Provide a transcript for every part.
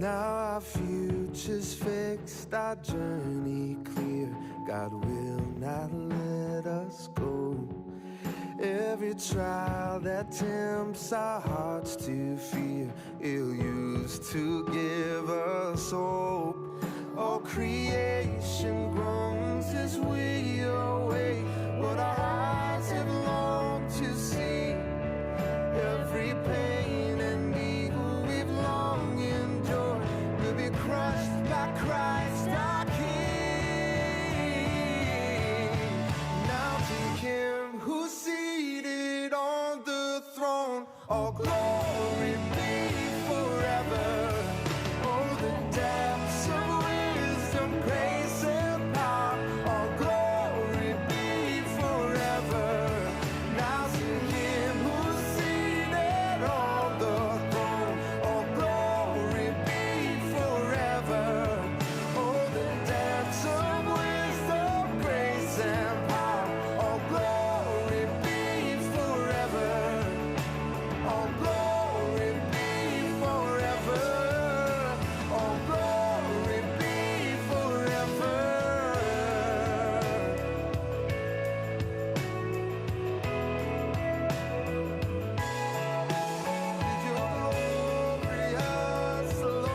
Now our future's fixed, our journey clear. God will not let us go. Every trial that tempts our hearts to fear, He'll use to give us hope. All creation groans as we await what our eyes have longed to see. Every pain and evil we've long endured will be crushed by Christ our King. Now to Him who's seated on the throne, all glory be forever. Oh, the depths of wisdom, grace, and power, all glory be forever. Now to Him who's seated on the throne, all glory be forever. Oh, the depths of wisdom, grace, and power, all glory be forever. All glory be forever. All glory be forever. You're glorious, Lord.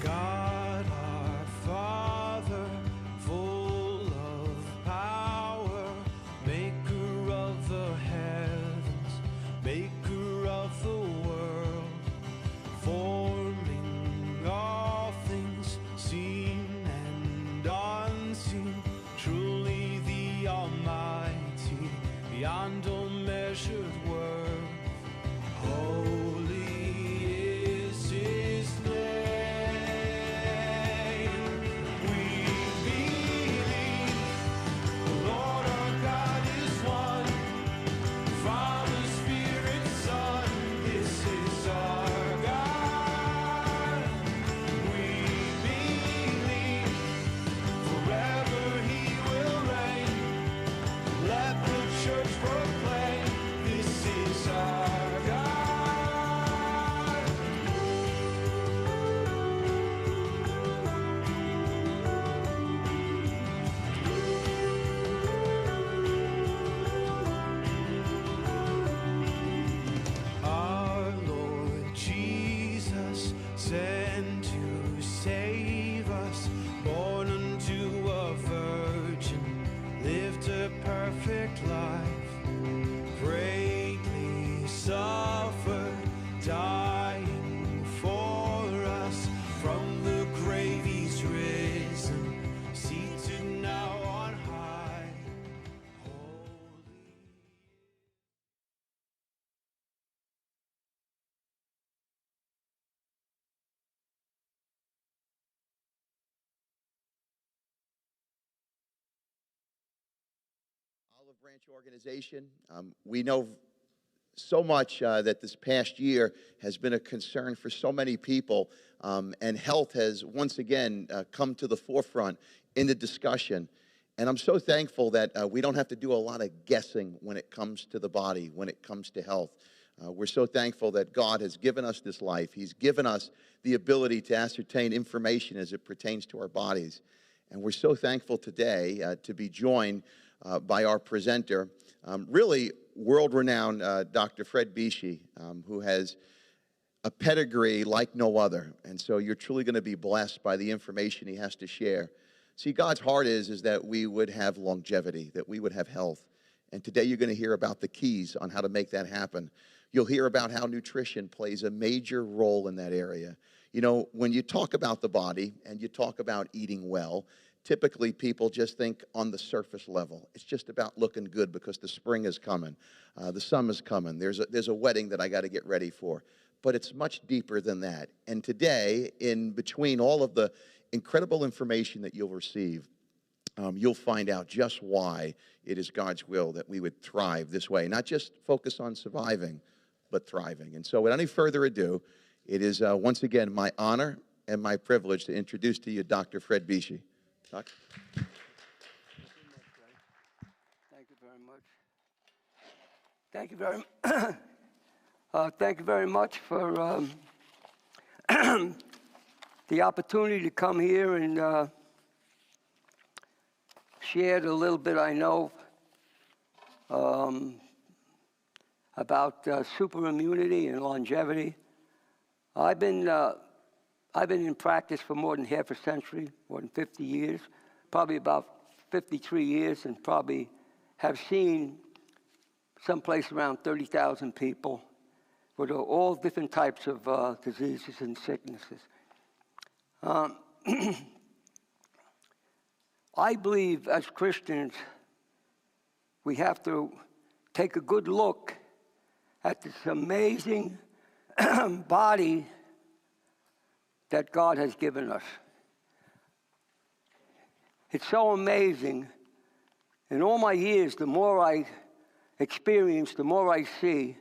God our Father, full of power, maker of the heavens, maker of the world, forming all things seen and unseen, truly the Almighty, beyond all measured worth. Holy is His name. We believe the Lord our God is one. Father, Spirit, Son, this is our God. We believe forever He will reign. Let the church proclaim, this is our God. Our Lord Jesus, sent to save us, born unto a virgin, lived a perfect life, greatly suffered, dying for us. From the grave He's risen, seated now on high. Holy. Olive Branch organization. We know so much that this past year has been a concern for so many people, and health has once again come to the forefront in the discussion. And I'm so thankful that we don't have to do a lot of guessing when it comes to the body, when it comes to health. We're so thankful that God has given us this life. He's given us the ability to ascertain information as it pertains to our bodies. And we're so thankful today to be joined by our presenter, really world-renowned Dr. Fred Bisci, who has a pedigree like no other. And so you're truly going to be blessed by the information he has to share. See, God's heart is that we would have longevity, that we would have health. And today you're going to hear about the keys on how to make that happen. You'll hear about how nutrition plays a major role in that area. You know, when you talk about the body and you talk about eating well, typically people just think on the surface level. It's just about looking good because the spring is coming, the summer's coming. There's a wedding that I got to get ready for. But it's much deeper than that. And today, in between all of the incredible information that you'll receive, you'll find out just why it is God's will that we would thrive this way. Not just focus on surviving, but thriving. And so without any further ado, it is once again my honor and my privilege to introduce to you Dr. Fred Bisci. Doc? Thank you very much. Thank you very thank you very much for the opportunity to come here and share a little bit I know about superimmunity and longevity. I've been in practice for more than half a century, more than 50 years, probably about 53 years, and probably have seen someplace around 30,000 people with all different types of diseases and sicknesses. I believe as Christians, we have to take a good look at this amazing body that God has given us. It's so amazing. In all my years, the more I experience, the more I see,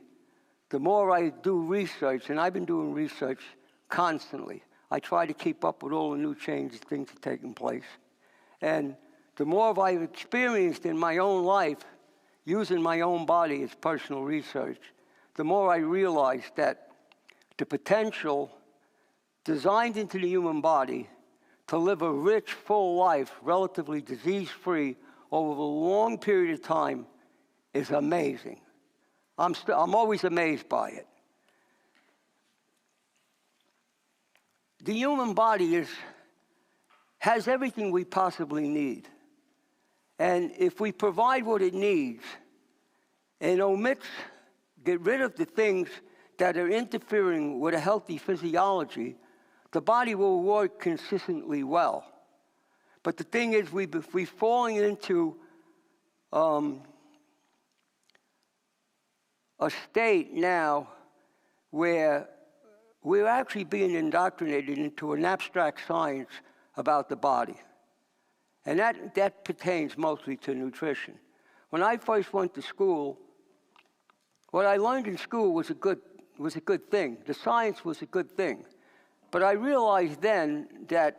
the more I do research, and I've been doing research constantly. I try to keep up with all the new changes, things that are taking place. And the more I've experienced in my own life, using my own body as personal research, the more I realize that the potential designed into the human body to live a rich, full life, relatively disease-free, over a long period of time is amazing. I'm always amazed by it. The human body has everything we possibly need. And if we provide what it needs and get rid of the things that are interfering with a healthy physiology, the body will work consistently well. But the thing is, we're falling into a state now where we're actually being indoctrinated into an abstract science about the body. And that pertains mostly to nutrition. When I first went to school, what I learned in school was a good thing. The science was a good thing. But I realized then that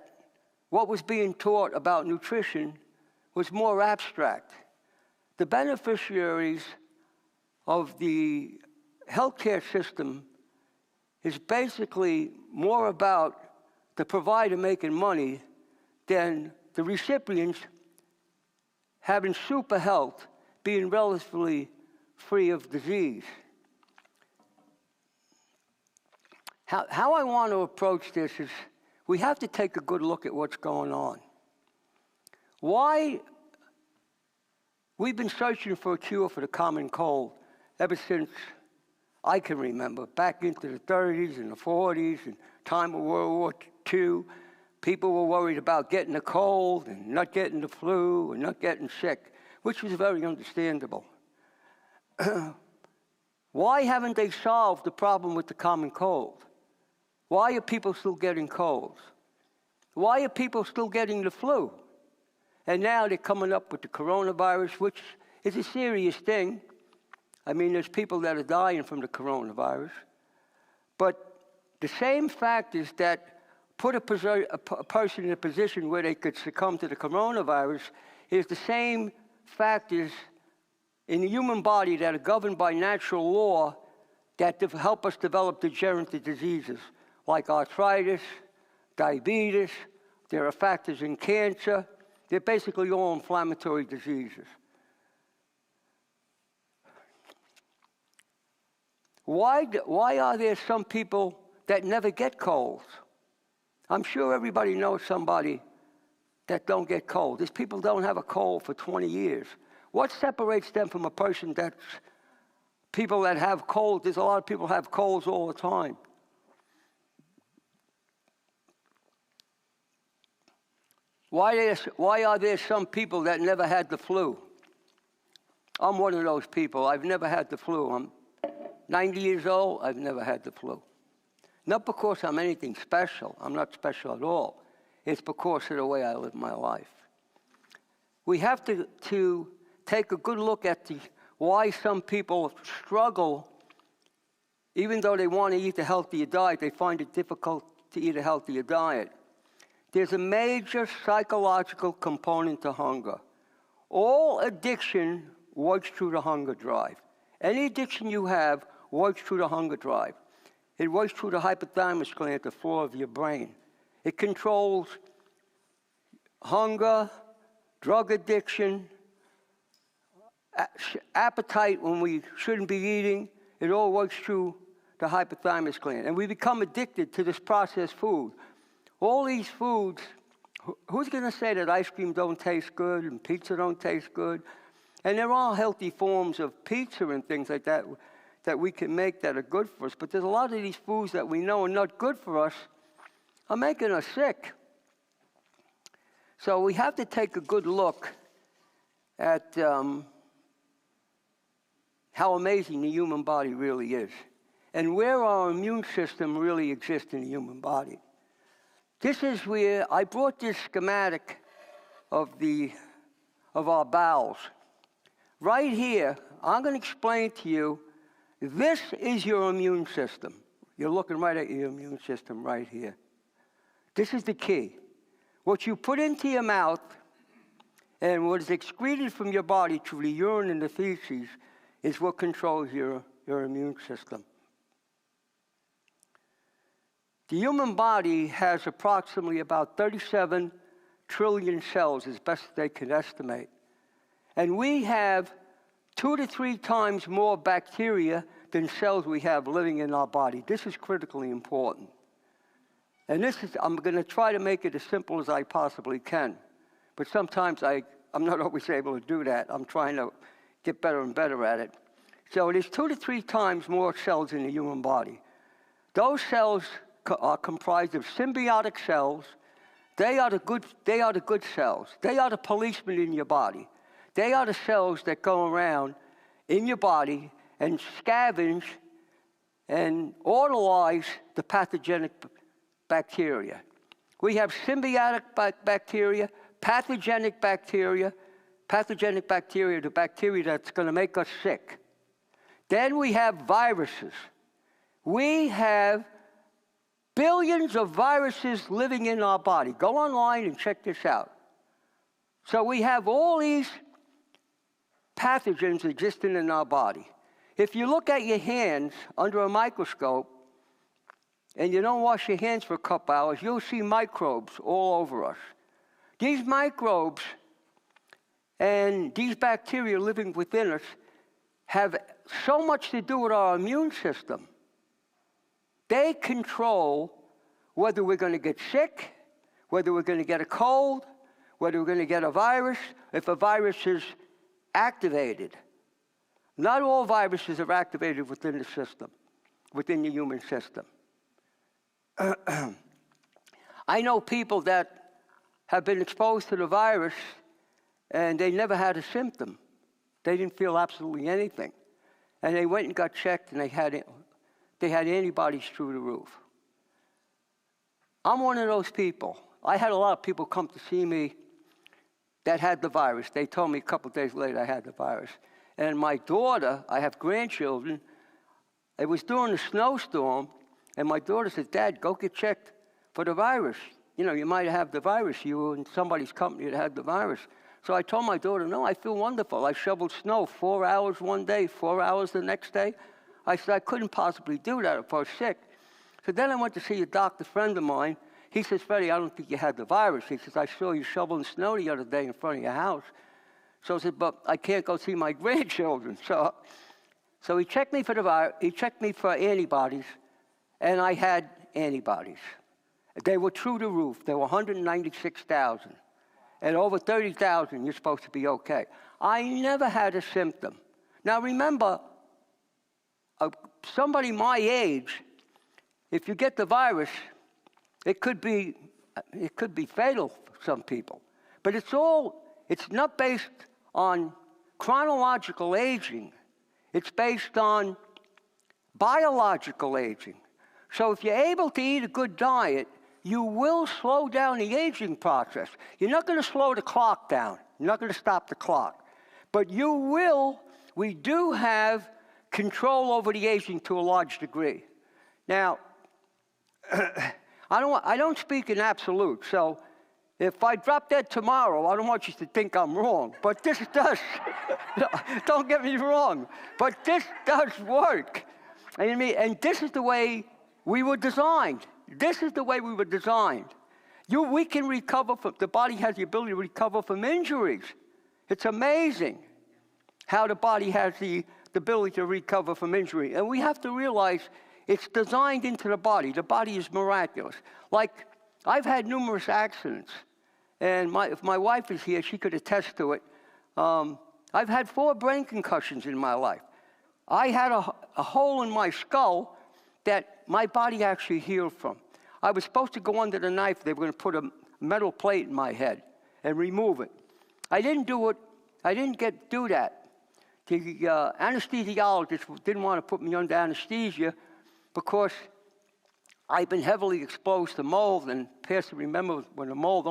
what was being taught about nutrition was more abstract. The beneficiaries of the healthcare system is basically more about the provider making money than the recipients having super health, being relatively free of disease. How I want to approach this is we have to take a good look at what's going on. Why we've been searching for a cure for the common cold ever since I can remember, back into the 30s and the 40s and time of World War II. People were worried about getting a cold and not getting the flu and not getting sick, which was very understandable. Why haven't they solved the problem with the common cold? Why are people still getting colds? Why are people still getting the flu? And now they're coming up with the coronavirus, which is a serious thing. I mean, there's people that are dying from the coronavirus. But the same factors that put a person in a position where they could succumb to the coronavirus is the same factors in the human body that are governed by natural law that help us develop degenerative diseases like arthritis, diabetes. There are factors in cancer. They're basically all inflammatory diseases. Why are there some people that never get colds? I'm sure everybody knows somebody that don't get cold. These people don't have a cold for 20 years. What separates them from a person that's people that have colds? There's a lot of people have colds all the time. Why are there some people that never had the flu? I'm one of those people. I've never had the flu. I'm 90 years old. I've never had the flu. Not because I'm anything special. I'm not special at all. It's because of the way I live my life. We have to take a good look at why some people struggle. Even though they want to eat a healthier diet, they find it difficult to eat a healthier diet. There's a major psychological component to hunger. All addiction works through the hunger drive. Any addiction you have works through the hunger drive. It works through the hypothalamus gland at the floor of your brain. It controls hunger, drug addiction, appetite when we shouldn't be eating. It all works through the hypothalamus gland. And we become addicted to this processed food. All these foods, who's going to say that ice cream don't taste good and pizza don't taste good? And there are healthy forms of pizza and things like that that we can make that are good for us. But there's a lot of these foods that we know are not good for us are making us sick. So we have to take a good look at how amazing the human body really is and where our immune system really exists in the human body. This is where I brought this schematic of our bowels. Right here, I'm going to explain to you, this is your immune system. You're looking right at your immune system right here. This is the key. What you put into your mouth and what is excreted from your body through the urine and the feces is what controls your immune system. The human body has approximately about 37 trillion cells, as best they can estimate. And we have 2 to 3 times more bacteria than cells we have living in our body. This is critically important. And I'm going to try to make it as simple as I possibly can. But sometimes I'm not always able to do that. I'm trying to get better and better at it. So there's 2 to 3 times more cells in the human body. Those cells are comprised of symbiotic cells. They are the good cells. They are the policemen in your body. They are the cells that go around in your body and scavenge and autolyze the pathogenic bacteria. We have symbiotic bacteria, pathogenic bacteria. Pathogenic bacteria, the bacteria that's going to make us sick. Then we have viruses. We have billions of viruses living in our body. Go online and check this out. So we have all these pathogens existing in our body. If you look at your hands under a microscope and you don't wash your hands for a couple hours, you'll see microbes all over us. These microbes and these bacteria living within us have so much to do with our immune system. They control whether we're going to get sick, whether we're going to get a cold, whether we're going to get a virus, if a virus is activated. Not all viruses are activated within the system, within the human system. I know people that have been exposed to the virus and they never had a symptom. They didn't feel absolutely anything. And they went and got checked and they had antibodies through the roof. I'm one of those people. I had a lot of people come to see me that had the virus. They told me a couple of days later I had the virus. And my daughter, I have grandchildren, it was during a snowstorm, and my daughter said, "Dad, go get checked for the virus. You know, you might have the virus. You were in somebody's company that had the virus." So I told my daughter, "No, I feel wonderful. I shoveled snow 4 hours one day, 4 hours the next day." I said, "I couldn't possibly do that if I was sick." So then I went to see a doctor friend of mine. He says, "Freddie, I don't think you had the virus." He says, "I saw you shoveling snow the other day in front of your house." So I said, "But I can't go see my grandchildren." So he checked me for the virus. He checked me for antibodies, and I had antibodies. They were through the roof. They were 196,000. And over 30,000, you're supposed to be okay. I never had a symptom. Now remember, somebody my age, if you get the virus, it could be fatal for some people. But it's not based on chronological aging. It's based on biological aging. So if you're able to eat a good diet, you will slow down the aging process. You're not going to slow the clock down. You're not going to stop the clock. But we do have control over the aging to a large degree. Now, I don't speak in absolute, so if I drop dead tomorrow, I don't want you to think I'm wrong, but this does, don't get me wrong, but this does work. I mean, and this is the way we were designed. This is the way we were designed. We can recover the body has the ability to recover from injuries. It's amazing how the body has the ability to recover from injury. And we have to realize it's designed into the body. The body is miraculous. Like, I've had numerous accidents, and if my wife is here, she could attest to it. I've had 4 brain concussions in my life. I had a hole in my skull that my body actually healed from. I was supposed to go under the knife. They were going to put a metal plate in my head and remove it. I didn't do it. I didn't do that. The anesthesiologist didn't want to put me under anesthesia because I've been heavily exposed to mold, and Pastor remember when the mold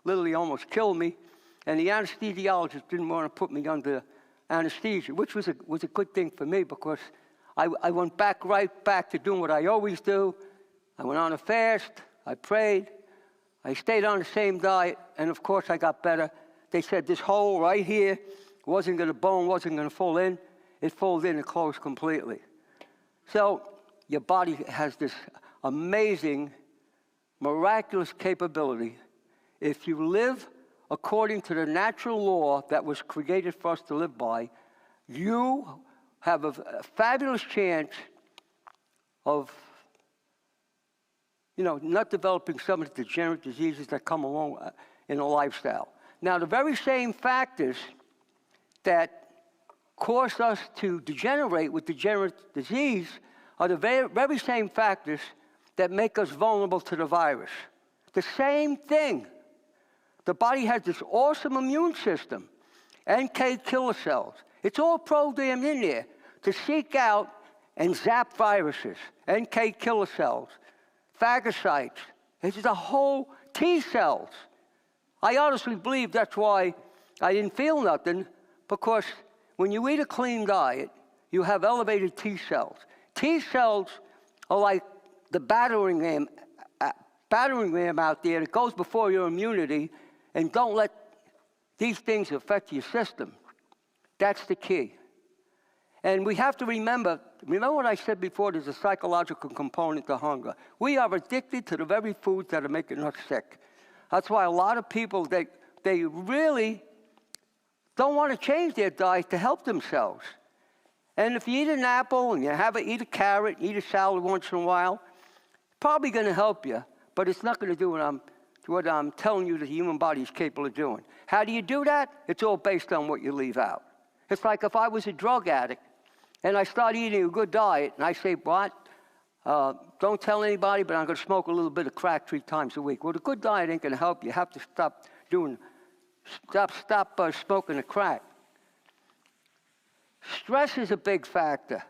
literally almost killed me, and the anesthesiologist didn't want to put me under anesthesia, which was a good thing for me because I went right back to doing what I always do. I went on a fast, I prayed, I stayed on the same diet, and of course I got better. They said this hole right here wasn't going to bone, wasn't going to fall in. It folded in and closed completely. So your body has this amazing, miraculous capability. If you live according to the natural law that was created for us to live by, you have a fabulous chance of, not developing some of the degenerate diseases that come along in a lifestyle. Now, the very same factors that cause us to degenerate with degenerate disease are the very same factors that make us vulnerable to the virus. The same thing. The body has this awesome immune system, NK killer cells. It's all programmed in there to seek out and zap viruses, NK killer cells, phagocytes. It's the whole T cells. I honestly believe that's why I didn't feel nothing, because when you eat a clean diet, you have elevated T cells. T cells are like the battering ram out there that goes before your immunity, and don't let these things affect your system. That's the key. And we have to remember what I said before, there's a psychological component to hunger. We are addicted to the very foods that are making us sick. That's why a lot of people, they really don't want to change their diet to help themselves. And if you eat an apple and you eat a carrot, eat a salad once in a while, it's probably going to help you, but it's not going to do what I'm telling you the human body is capable of doing. How do you do that? It's all based on what you leave out. It's like if I was a drug addict and I start eating a good diet and I say, what? Don't tell anybody, but I'm going to smoke a little bit of crack 3 times a week. Well, the good diet ain't going to help you. You have to stop smoking the crack. Stress is a big factor.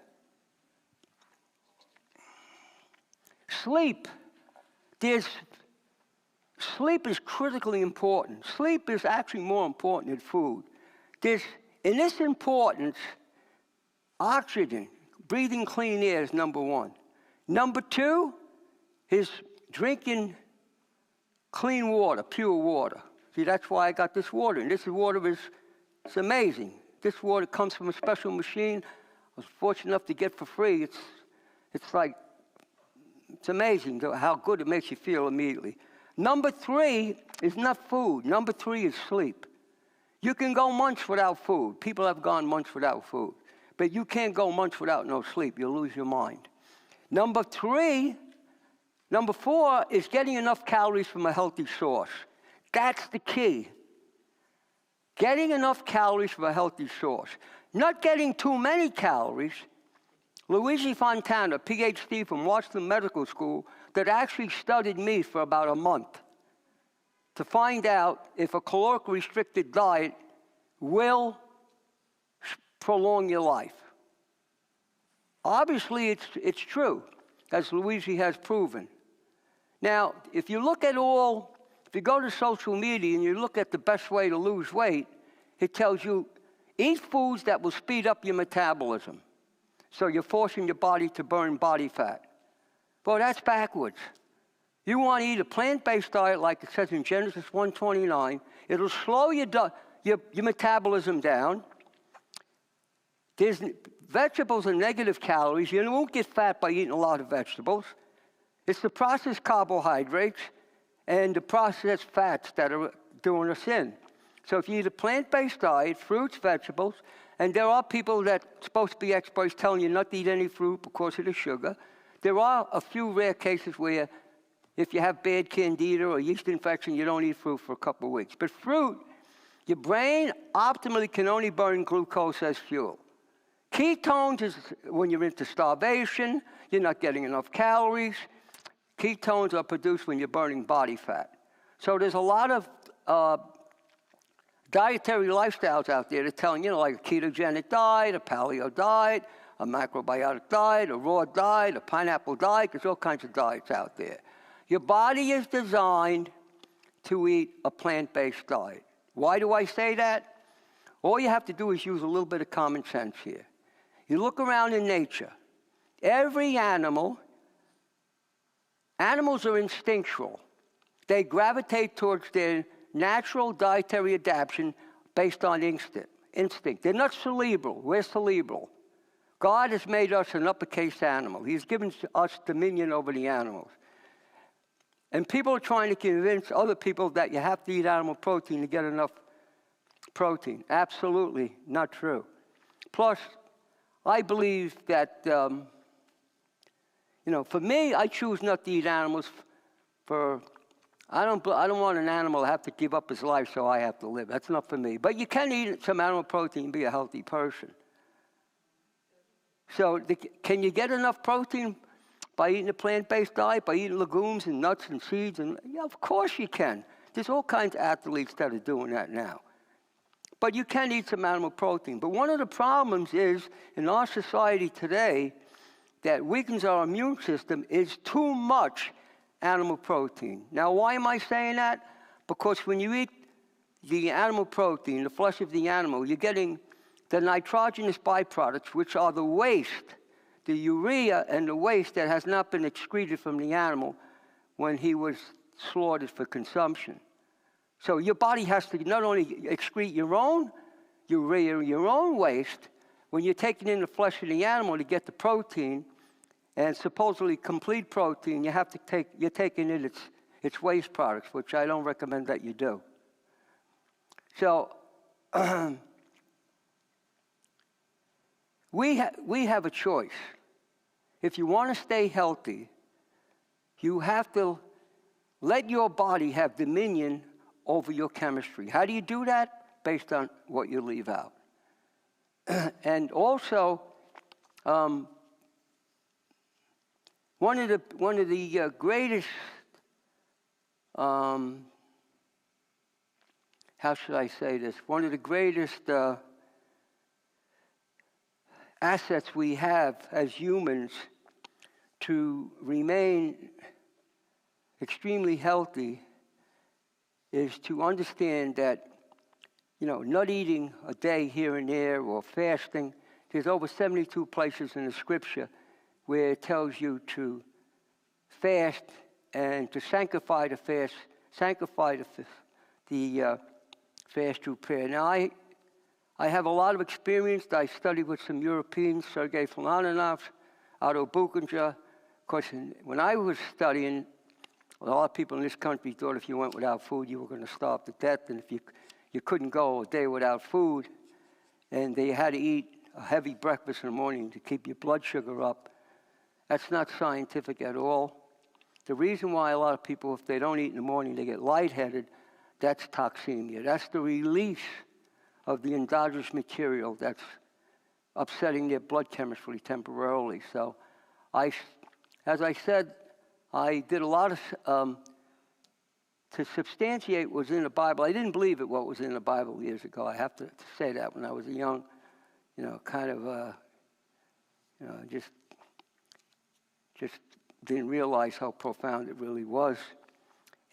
Sleep. Sleep is critically important. Sleep is actually more important than food. In this importance, oxygen, breathing clean air is number 1. Number 2 is drinking clean water, pure water. See, that's why I got this water. And this water it's amazing. This water comes from a special machine I was fortunate enough to get for free. It's amazing how good it makes you feel immediately. Number 3 is not food. Number 3 is sleep. You can go months without food. People have gone months without food. But you can't go months without no sleep. You'll lose your mind. Number 4 is getting enough calories from a healthy source. That's the key. Getting enough calories from a healthy source. Not getting too many calories. Luigi Fontana, PhD from Washington Medical School, that actually studied me for about a month. to find out if a caloric-restricted diet will prolong your life. Obviously, it's true, as Luigi has proven. Now, if you go to social media and you look at the best way to lose weight, it tells you, eat foods that will speed up your metabolism. So you're forcing your body to burn body fat. Well, that's backwards. You want to eat a plant-based diet like it says in Genesis 1:29. It'll slow your metabolism down. Vegetables are negative calories. You won't get fat by eating a lot of vegetables. It's the processed carbohydrates and the processed fats that are doing us in. So if you eat a plant-based diet, fruits, vegetables, and there are people that are supposed to be experts telling you not to eat any fruit because of the sugar. There are a few rare cases where if you have bad candida or yeast infection, you don't eat fruit for a couple of weeks. But fruit, your brain optimally can only burn glucose as fuel. Ketones is when you're into starvation, you're not getting enough calories. Ketones are produced when you're burning body fat. So there's a lot of dietary lifestyles out there that are telling, like a ketogenic diet, a paleo diet, a macrobiotic diet, a raw diet, a pineapple diet. There's all kinds of diets out there. Your body is designed to eat a plant-based diet. Why do I say that? All you have to do is use a little bit of common sense here. You look around in nature. Every animals are instinctual. They gravitate towards their natural dietary adaptation based on instinct. They're not cerebral. We're cerebral. God has made us an uppercase animal. He's given us dominion over the animals. And people are trying to convince other people that you have to eat animal protein to get enough protein. Absolutely not true. Plus, I believe that, for me, I choose not to eat animals I don't want an animal to have to give up his life so I have to live. That's not for me. But you can eat some animal protein and be a healthy person. So can you get enough protein by eating a plant-based diet, by eating legumes and nuts and seeds? Yeah, of course you can. There's all kinds of athletes that are doing that now. But you can eat some animal protein. But one of the problems is, in our society today, that weakens our immune system is too much animal protein. Now, why am I saying that? Because when you eat the animal protein, the flesh of the animal, you're getting the nitrogenous byproducts, which are the waste, the urea and the waste that has not been excreted from the animal when he was slaughtered for consumption. So your body has to not only excrete your own urea, your own waste, when you're taking in the flesh of the animal to get the protein, and supposedly complete protein, you're taking in its waste products, which I don't recommend that you do. So we have a choice. If you want to stay healthy, you have to let your body have dominion over your chemistry. How do you do that? Based on what you leave out. And also, one of the greatest, how should I say this? One of the greatest assets we have as humans to remain extremely healthy is to understand that, not eating a day here and there or fasting. There's over 72 places in the scripture where it tells you to fast and to sanctify the fast, the fast through prayer. Now, I have a lot of experience. I studied with some Europeans, Sergei Flananov, Otto Buchinger. Of course, when I was studying, a lot of people in this country thought if you went without food, you were going to starve to death, and if you couldn't go a day without food, and they had to eat a heavy breakfast in the morning to keep your blood sugar up. That's not scientific at all. The reason why a lot of people, if they don't eat in the morning, they get lightheaded, that's toxemia. That's the release of the endogenous material that's upsetting their blood chemistry temporarily. So, as I said, I did a lot of to substantiate what was in the Bible. I didn't believe it, what was in the Bible years ago. I have to say that when I was a young, kind of, just didn't realize how profound it really was.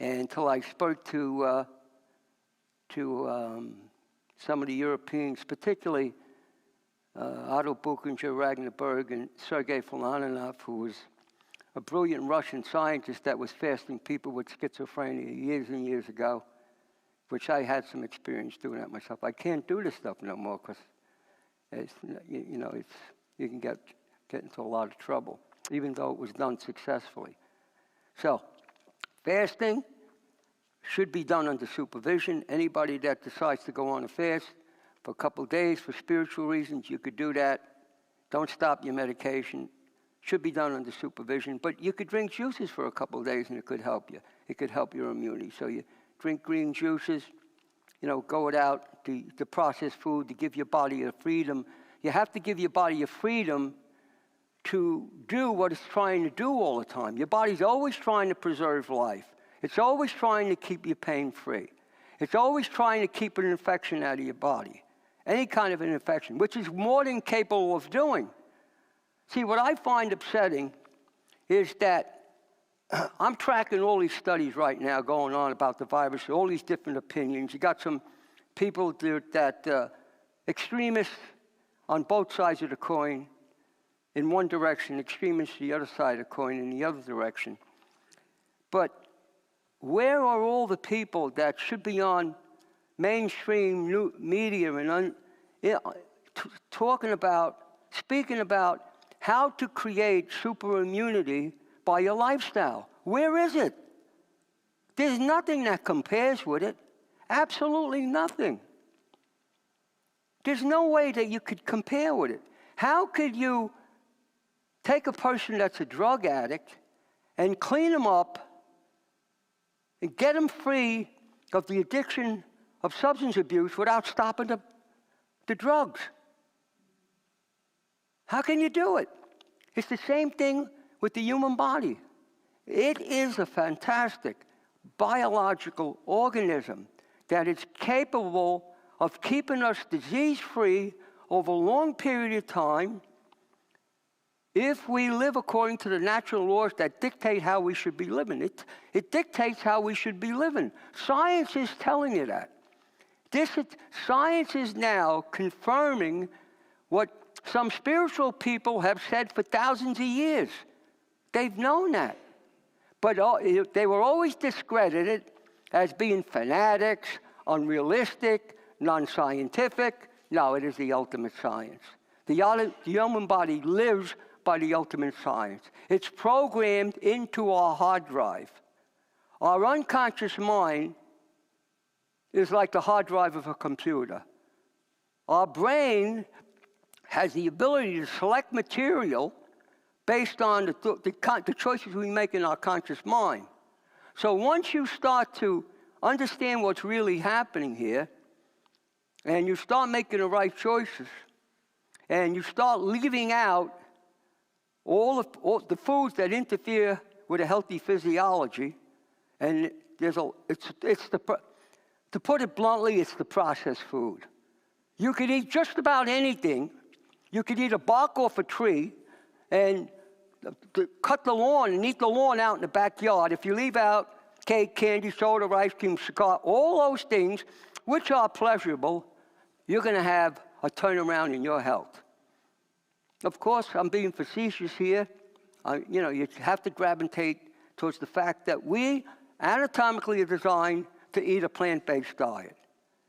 And until I spoke to some of the Europeans, particularly Otto Buchinger, Ragnar Berg, and Sergei Filianov, who was a brilliant Russian scientist that was fasting people with schizophrenia years and years ago, which I had some experience doing that myself. I can't do this stuff no more because you can get into a lot of trouble, even though it was done successfully. So, fasting should be done under supervision. Anybody that decides to go on a fast for a couple of days for spiritual reasons, you could do that. Don't stop your medication. Should be done under supervision. But you could drink juices for a couple of days and it could help you. It could help your immunity. So you drink green juices, go without the processed food to give your body a freedom. You have to give your body a freedom to do what it's trying to do all the time. Your body's always trying to preserve life. It's always trying to keep you pain-free. It's always trying to keep an infection out of your body. Any kind of an infection, which is more than capable of doing. See, what I find upsetting is that I'm tracking all these studies right now going on about the virus, all these different opinions. You got some people that extremists on both sides of the coin in one direction, extremists the other side of the coin in the other direction. But where are all the people that should be on mainstream media and speaking about how to create super immunity by your lifestyle? Where is it? There's nothing that compares with it. Absolutely nothing. There's no way that you could compare with it. How could you take a person that's a drug addict and clean them up and get them free of the addiction of substance abuse without stopping the drugs? How can you do it? It's the same thing with the human body. It is a fantastic biological organism that is capable of keeping us disease-free over a long period of time if we live according to the natural laws that dictate how we should be living. It dictates how we should be living. Science is telling you that. Science is now confirming what some spiritual people have said for thousands of years. They've known that. But they were always discredited as being fanatics, unrealistic, non-scientific. No, it is the ultimate science. The human body lives by the ultimate science. It's programmed into our hard drive. Our unconscious mind is like the hard drive of a computer. Our brain has the ability to select material based on the choices we make in our conscious mind. So once you start to understand what's really happening here, and you start making the right choices, and you start leaving out all the foods that interfere with a healthy physiology, and to put it bluntly, it's the processed food. You could eat just about anything. You could eat a bark off a tree and cut the lawn and eat the lawn out in the backyard. If you leave out cake, candy, soda, ice cream, cigar, all those things, which are pleasurable, you're going to have a turnaround in your health. Of course, I'm being facetious here. You have to gravitate towards the fact that we anatomically are designed to eat a plant-based diet.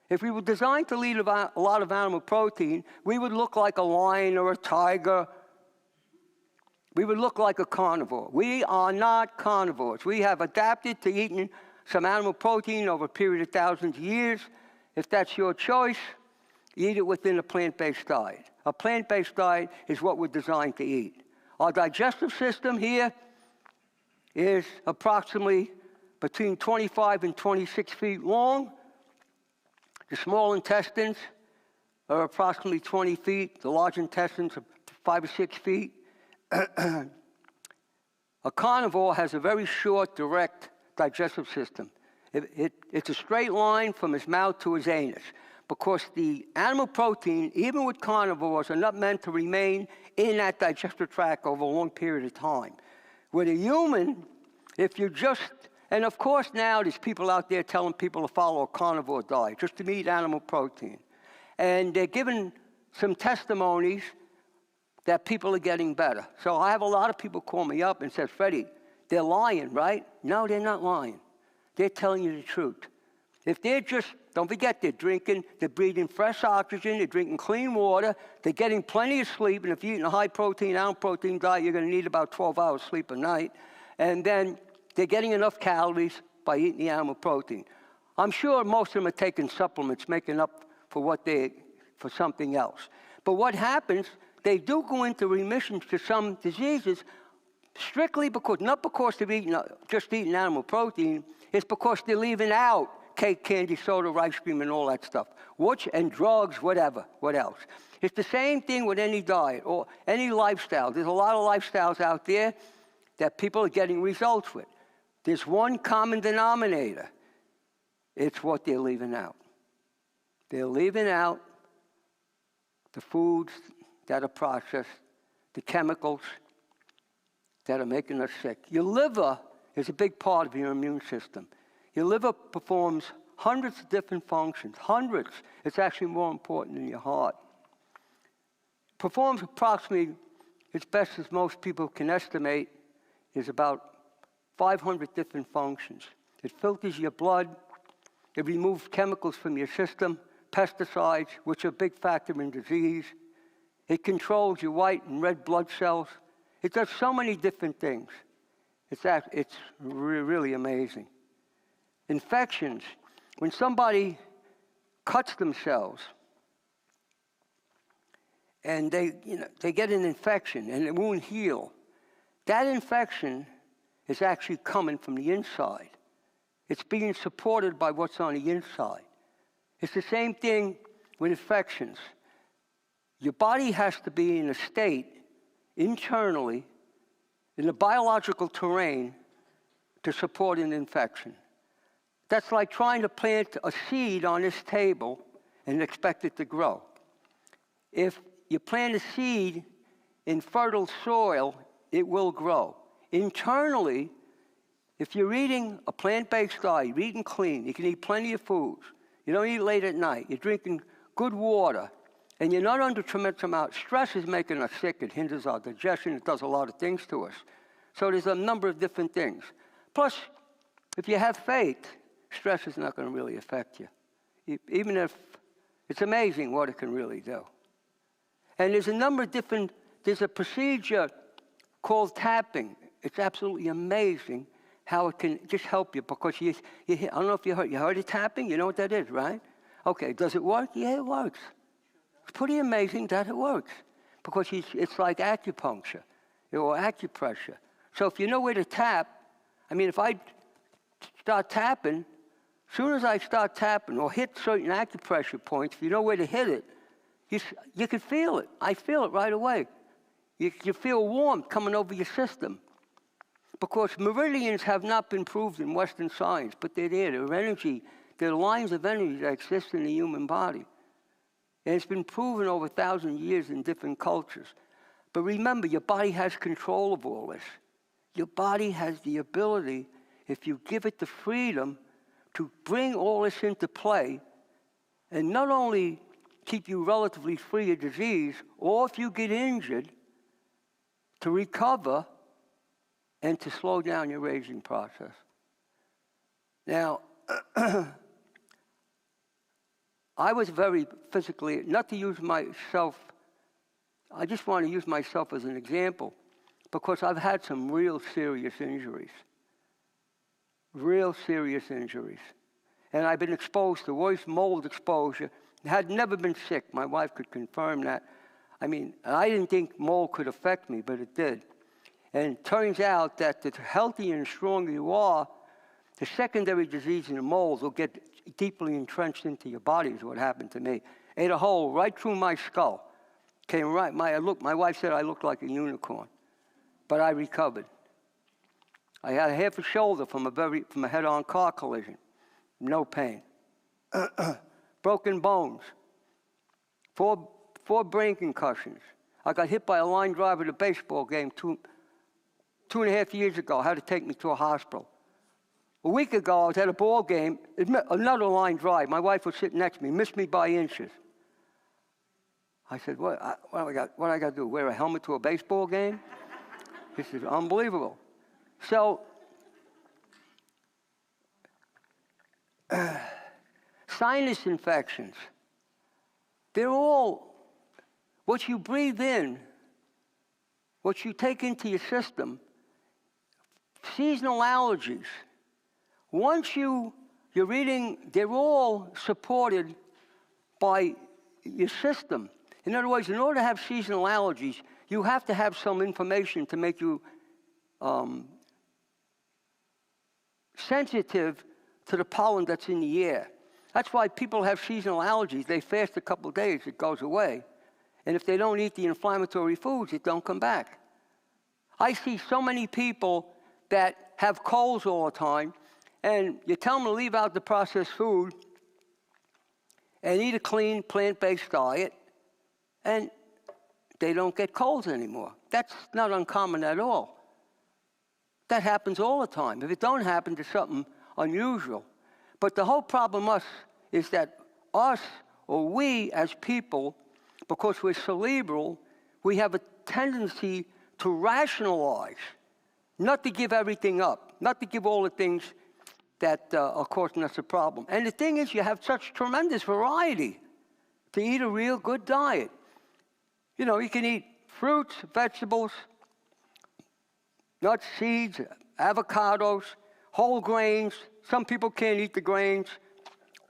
If we were designed to eat a lot of animal protein, we would look like a lion or a tiger. We would look like a carnivore. We are not carnivores. We have adapted to eating some animal protein over a period of thousands of years. If that's your choice, eat it within a plant-based diet. A plant-based diet is what we're designed to eat. Our digestive system here is approximately between 25 and 26 feet long. The small intestines are approximately 20 feet. The large intestines are 5 or 6 feet. A carnivore has a very short, direct digestive system. It's a straight line from his mouth to his anus, because the animal protein, even with carnivores, are not meant to remain in that digestive tract over a long period of time. With a human, if you just, and of course now there's people out there telling people to follow a carnivore diet, just to eat animal protein. And they're giving some testimonies that people are getting better. So I have a lot of people call me up and say, Freddie, they're lying, right? No, they're not lying. They're telling you the truth. If they're just, don't forget, they're breathing fresh oxygen, they're drinking clean water, they're getting plenty of sleep, and if you're eating a high-protein, animal-protein diet, you're going to need about 12 hours sleep a night. And then they're getting enough calories by eating the animal protein. I'm sure most of them are taking supplements, making up for something else. But what happens, they do go into remission to some diseases strictly because, not because they're just eating animal protein, it's because they're leaving out cake, candy, soda, ice cream, and all that stuff. And drugs, whatever. What else? It's the same thing with any diet or any lifestyle. There's a lot of lifestyles out there that people are getting results with. There's one common denominator. It's what they're leaving out. They're leaving out the foods that are processed, the chemicals that are making us sick. Your liver is a big part of your immune system. Your liver performs hundreds of different functions, hundreds. It's actually more important than your heart. Performs approximately, as best as most people can estimate, is about 500 different functions. It filters your blood. It removes chemicals from your system, pesticides, which are a big factor in disease. It controls your white and red blood cells. It does so many different things. It's really amazing. Infections. When somebody cuts themselves and they get an infection and it won't heal, that infection is actually coming from the inside. It's being supported by what's on the inside. It's the same thing with infections. Your body has to be in a state internally, in the biological terrain, to support an infection. That's like trying to plant a seed on this table and expect it to grow. If you plant a seed in fertile soil, it will grow. Internally, if you're eating a plant-based diet, you're eating clean, you can eat plenty of foods, you don't eat late at night, you're drinking good water, and you're not under tremendous amount. Stress is making us sick. It hinders our digestion. It does a lot of things to us. So there's a number of different things. Plus, if you have faith, stress is not going to really affect you. Even if it's amazing what it can really do. And there's a number of there's a procedure called tapping. It's absolutely amazing how it can just help you, because I don't know if you heard of tapping? You know what that is, right? Okay, does it work? Yeah, it works. It's pretty amazing that it works, because it's like acupuncture or acupressure. So if you know where to tap, if I start tapping, as soon as I start tapping or hit certain acupressure points, if you know where to hit it, you can feel it. I feel it right away. You feel warmth coming over your system. Because meridians have not been proved in Western science, but they're there. They're energy. They're lines of energy that exist in the human body. And it's been proven over 1,000 years in different cultures. But remember, your body has control of all this. Your body has the ability, if you give it the freedom, to bring all this into play and not only keep you relatively free of disease, or if you get injured, to recover and to slow down your aging process. Now, I was very physically, not to use myself, I just want to use myself as an example, because I've had some real serious injuries. Real serious injuries. And I've been exposed to worse mold exposure. Had never been sick. My wife could confirm that. I didn't think mold could affect me, but it did. And it turns out that the healthier and stronger you are, the secondary disease in the molds will get deeply entrenched into your body, is what happened to me. Ate a hole right through my skull. Came right, my wife said I looked like a unicorn, but I recovered. I had half a shoulder from a head-on car collision. no pain. Broken bones, four brain concussions. I got hit by a line drive at a baseball game 2.5 years ago. Had to take me to a hospital. A week ago, I was at a ball game, another line drive. My wife was sitting next to me, missed me by inches. I said, what do I got to do, wear a helmet to a baseball game? This is unbelievable. So, sinus infections, they're all what you breathe in, what you take into your system. Seasonal allergies. Once you're eating, they're all supported by your system. In other words, in order to have seasonal allergies, you have to have some information to make you sensitive to the pollen that's in the air. That's why people have seasonal allergies. They fast a couple of days, it goes away. And if they don't eat the inflammatory foods, it don't come back. I see so many people that have colds all the time, and you tell them to leave out the processed food and eat a clean, plant-based diet, and they don't get colds anymore. That's not uncommon at all. That happens all the time. If it don't happen, there's something unusual. But the whole problem is that us, or we as people, because we're cerebral, we have a tendency to rationalize, not to give everything up, not to give all the things that are causing us a problem. And the thing is, you have such tremendous variety to eat a real good diet. You know, you can eat fruits, vegetables, nuts, seeds, avocados, whole grains. Some people can't eat the grains,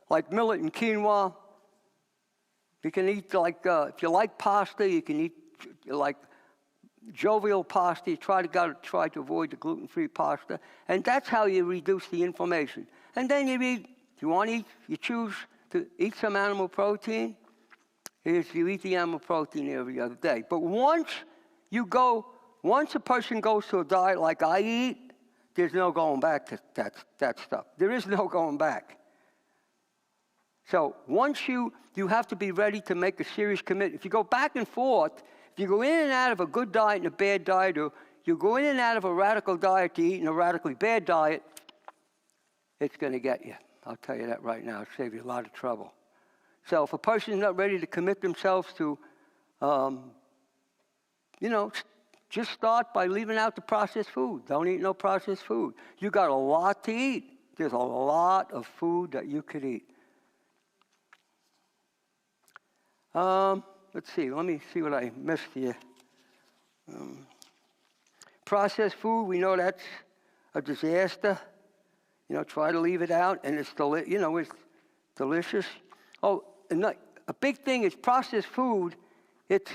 like millet and quinoa. You can eat, like, if you like pasta, you can eat, like, jovial pasta. You try to avoid the gluten-free pasta. And that's how you reduce the inflammation. And then you eat, if you want to eat, you choose to eat some animal protein. You eat the animal protein every other day. But once a person goes to a diet like I eat, there's no going back to that stuff. There is no going back. So once you have to be ready to make a serious commitment. If you go back and forth, if you go in and out of a good diet and a bad diet, or you go in and out of a radical diet to eat a radically bad diet, it's going to get you. I'll tell you that right now. It'll save you a lot of trouble. So if a person's not ready to commit themselves to, just start by leaving out the processed food. Don't eat no processed food. You got a lot to eat. There's a lot of food that you could eat. Let's see. Let me see what I missed here. Processed food, we know that's a disaster. You know, try to leave it out, and it's delicious. Oh, and a big thing is processed food. It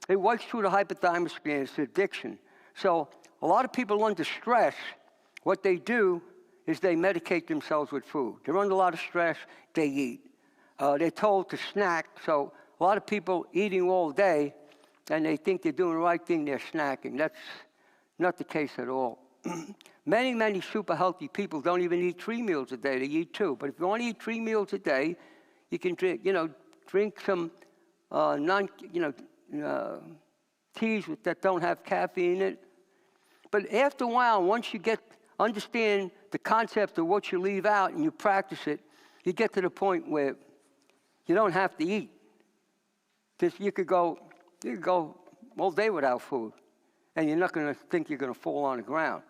works through the hypothalamus gland. It's addiction. So a lot of people under stress, what they do is they medicate themselves with food. They're under a lot of stress, they eat. They're told to snack. So a lot of people eating all day, and they think they're doing the right thing, they're snacking. That's not the case at all. Many, many super healthy people don't even eat 3 meals a day. They eat 2. But if you want to eat 3 meals a day, you can drink some teas that don't have caffeine in it. But after a while, once you understand the concept of what you leave out and you practice it, you get to the point where you don't have to eat. You could go all day without food, and you're not going to think you're going to fall on the ground.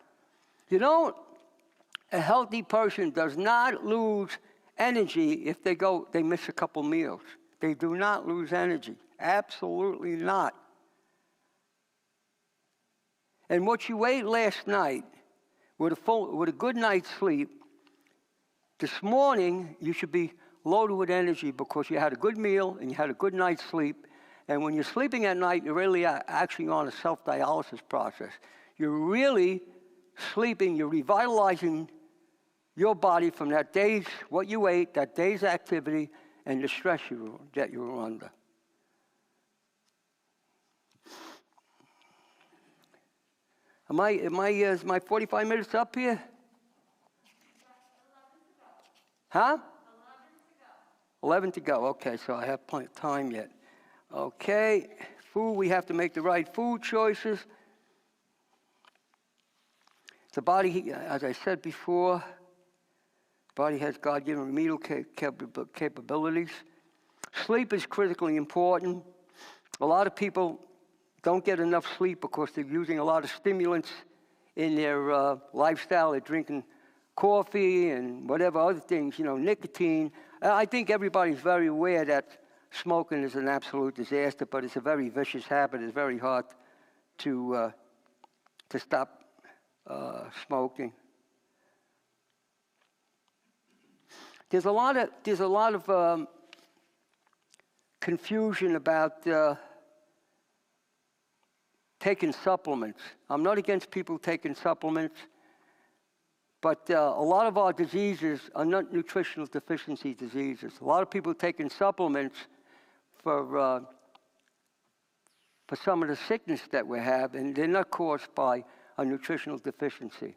A healthy person does not lose energy if they miss a couple meals. They do not lose energy. Absolutely not. And what you ate last night, with a good night's sleep, this morning you should be loaded with energy because you had a good meal and you had a good night's sleep. And when you're sleeping at night, you're really actually on a self-dialysis process. You're really sleeping, you're revitalizing your body from that day's, what you ate, that day's activity, and the stress that you were under. Is my 45 minutes up here? Huh? 11 to go. Okay, so I have plenty of time yet. Okay, food, we have to make the right food choices. The body, as I said before, the body has God-given remedial capabilities. Sleep is critically important. A lot of people don't get enough sleep because they're using a lot of stimulants in their lifestyle. They're drinking coffee and whatever other things, nicotine. I think everybody's very aware that smoking is an absolute disaster, but it's a very vicious habit. It's very hard to stop smoking. There's a lot of confusion about taking supplements. I'm not against people taking supplements, but a lot of our diseases are not nutritional deficiency diseases. A lot of people taking supplements for some of the sickness that we have, and they're not caused by a nutritional deficiency.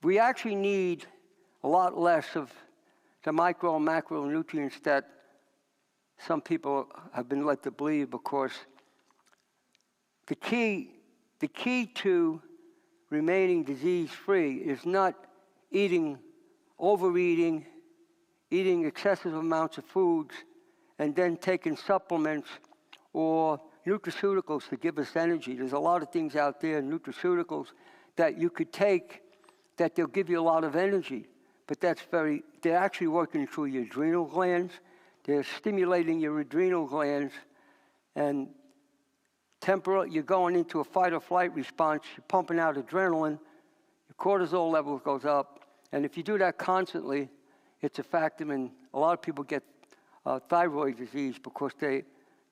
We actually need a lot less of the micro and macronutrients that some people have been led to believe, because the key to remaining disease-free is not overeating, eating excessive amounts of foods, and then taking supplements or nutraceuticals to give us energy. There's a lot of things out there, nutraceuticals, that you could take that they'll give you a lot of energy, but they're actually working through your adrenal glands. They're stimulating your adrenal glands, and you're going into a fight or flight response, you're pumping out adrenaline, your cortisol level goes up, and if you do that constantly, it's a factor, and a lot of people get thyroid disease because they're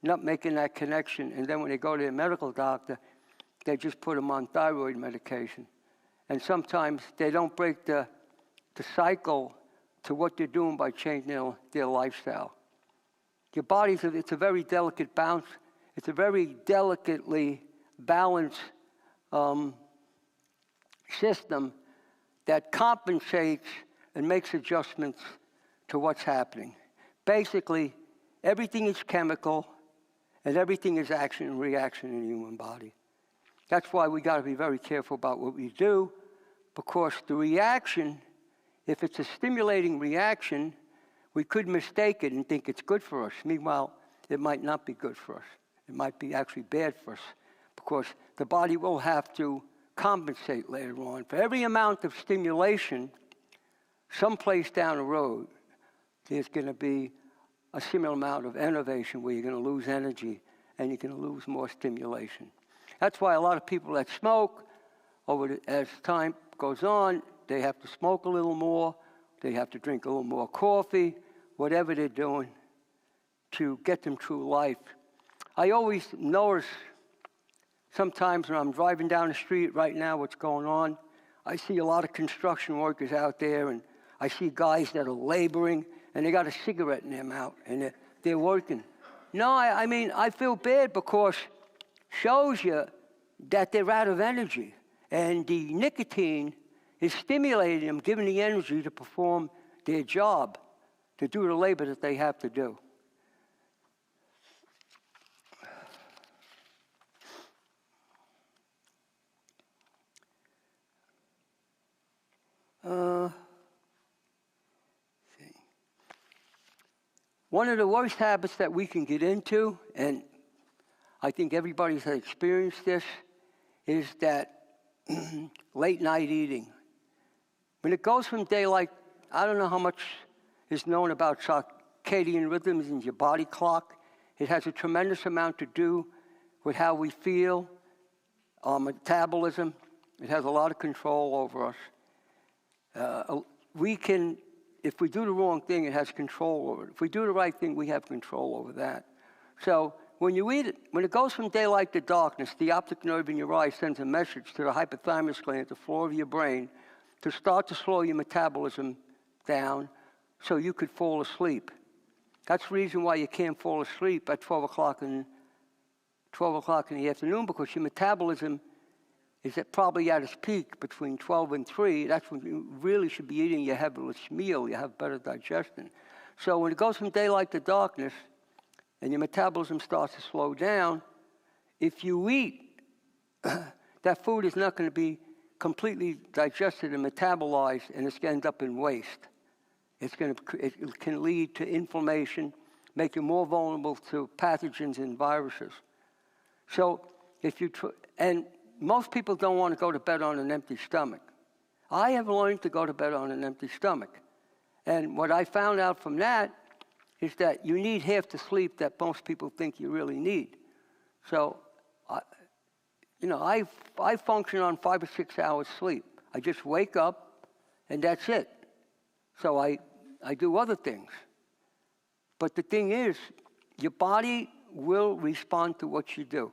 not making that connection, and then when they go to their medical doctor, they just put them on thyroid medication. And sometimes they don't break the cycle to what they're doing by changing their lifestyle. Your body's it's a very delicate balance. It's a very delicately balanced system that compensates and makes adjustments to what's happening. Basically, everything is chemical and everything is action and reaction in the human body. That's why we got to be very careful about what we do, because the reaction, if it's a stimulating reaction, we could mistake it and think it's good for us. Meanwhile, it might not be good for us. It might be actually bad for us, because the body will have to compensate later on. For every amount of stimulation, someplace down the road, there's going to be a similar amount of innovation where you're going to lose energy and you're going to lose more stimulation. That's why a lot of people that smoke, as time goes on, they have to smoke a little more, they have to drink a little more coffee, whatever they're doing to get them through life. I always notice sometimes when I'm driving down the street right now what's going on, I see a lot of construction workers out there, and I see guys that are laboring, and they got a cigarette in their mouth, and they're working. No, I mean, I feel bad, because shows you that they're out of energy, and the nicotine is stimulating them, giving the energy to perform their job, to do the labor that they have to do. One of the worst habits that we can get into, and I think everybody's experienced this, is that late night eating. When it goes from daylight, I don't know how much is known about circadian rhythms in your body clock. It has a tremendous amount to do with how we feel, our metabolism. It has a lot of control over us. If we do the wrong thing, it has control over it. If we do the right thing, we have control over that. So when you eat it, when it goes from daylight to darkness, the optic nerve in your eye sends a message to the hypothalamus gland at the floor of your brain to start to slow your metabolism down so you could fall asleep. That's the reason why you can't fall asleep at 12 o'clock in the afternoon, because your metabolism is at probably at its peak between 12 and 3. That's when you really should be eating your heaviest meal. You have better digestion. So when it goes from daylight to darkness and your metabolism starts to slow down, if you eat, that food is not going to be completely digested and metabolized, and it's going to end up in waste. It can lead to inflammation, make you more vulnerable to pathogens and viruses. So and most people don't want to go to bed on an empty stomach. I have learned to go to bed on an empty stomach. And what I found out from that is that you need half the sleep that most people think you really need. So, I function on 5 or 6 hours sleep. I just wake up, and that's it. So I do other things. But the thing is, your body will respond to what you do.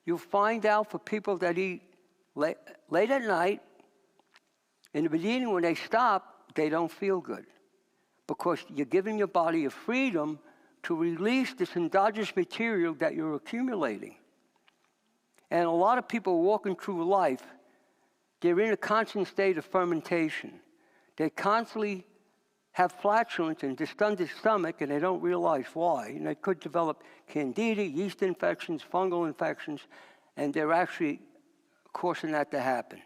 You'll find out for people that eat late at night, in the beginning when they stop, they don't feel good. Because you're giving your body a freedom to release this endogenous material that you're accumulating. And a lot of people walking through life, they're in a constant state of fermentation. They constantly have flatulence and distended stomach, and they don't realize why. And they could develop candida, yeast infections, fungal infections, and they're actually causing that to happen.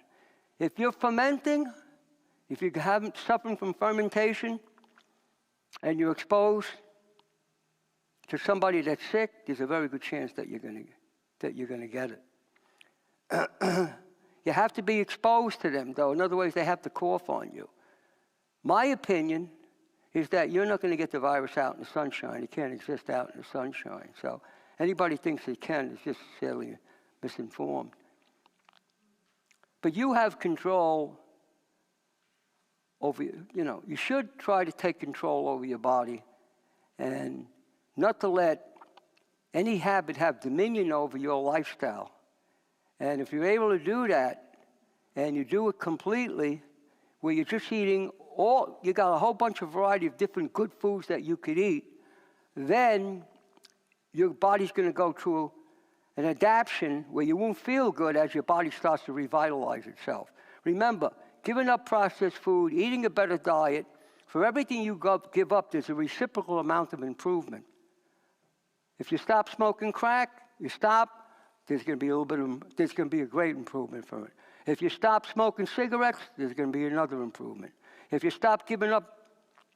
If you're fermenting, if you haven't suffering from fermentation, and you're exposed to somebody that's sick, there's a very good chance that you're going to get it. You have to be exposed to them, though. In other words, they have to cough on you. My opinion is that you're not going to get the virus out in the sunshine. It can't exist out in the sunshine. So anybody thinks it can is just sadly misinformed. But you have control over, you should try to take control over your body and not to let any habit have dominion over your lifestyle. And if you're able to do that, and you do it completely, where you're just eating you got a whole bunch of variety of different good foods that you could eat, then your body's going to go through an adaptation where you won't feel good as your body starts to revitalize itself. Remember, giving up processed food, eating a better diet, for everything you give up, there's a reciprocal amount of improvement. If you stop smoking crack, there's going to be a great improvement from it. If you stop smoking cigarettes, there's going to be another improvement. If you stop giving up,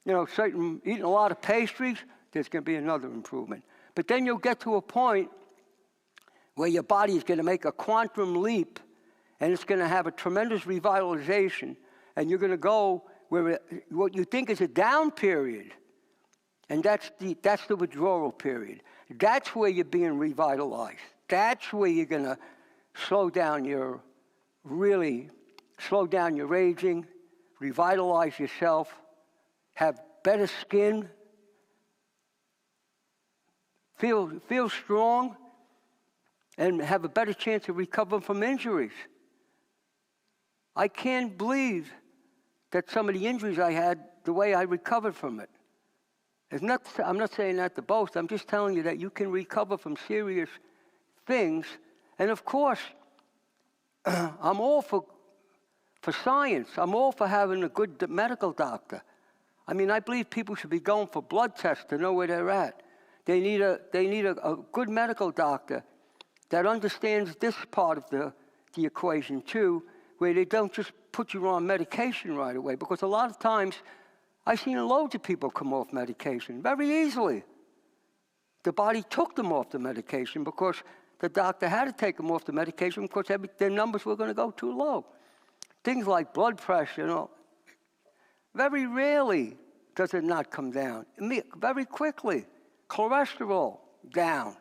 eating a lot of pastries, there's going to be another improvement. But then you'll get to a point where your body is going to make a quantum leap, and it's going to have a tremendous revitalization, and you're going to go where what you think is a down period, and that's the withdrawal period. That's where you're being revitalized. That's where you're going to slow down your aging, revitalize yourself, have better skin, feel strong, and have a better chance of recovering from injuries. I can't believe that some of the injuries I had, the way I recovered from it. I'm not saying that to boast. I'm just telling you that you can recover from serious things. And of course, I'm all for science. I'm all for having a good medical doctor. I mean, I believe people should be going for blood tests to know where they're at. They need a good medical doctor that understands this part of the equation too, where they don't just put you on medication right away. Because a lot of times, I've seen loads of people come off medication very easily. The body took them off the medication because the doctor had to take them off the medication because their numbers were going to go too low. Things like blood pressure, very rarely does it not come down. Very quickly. Cholesterol, down.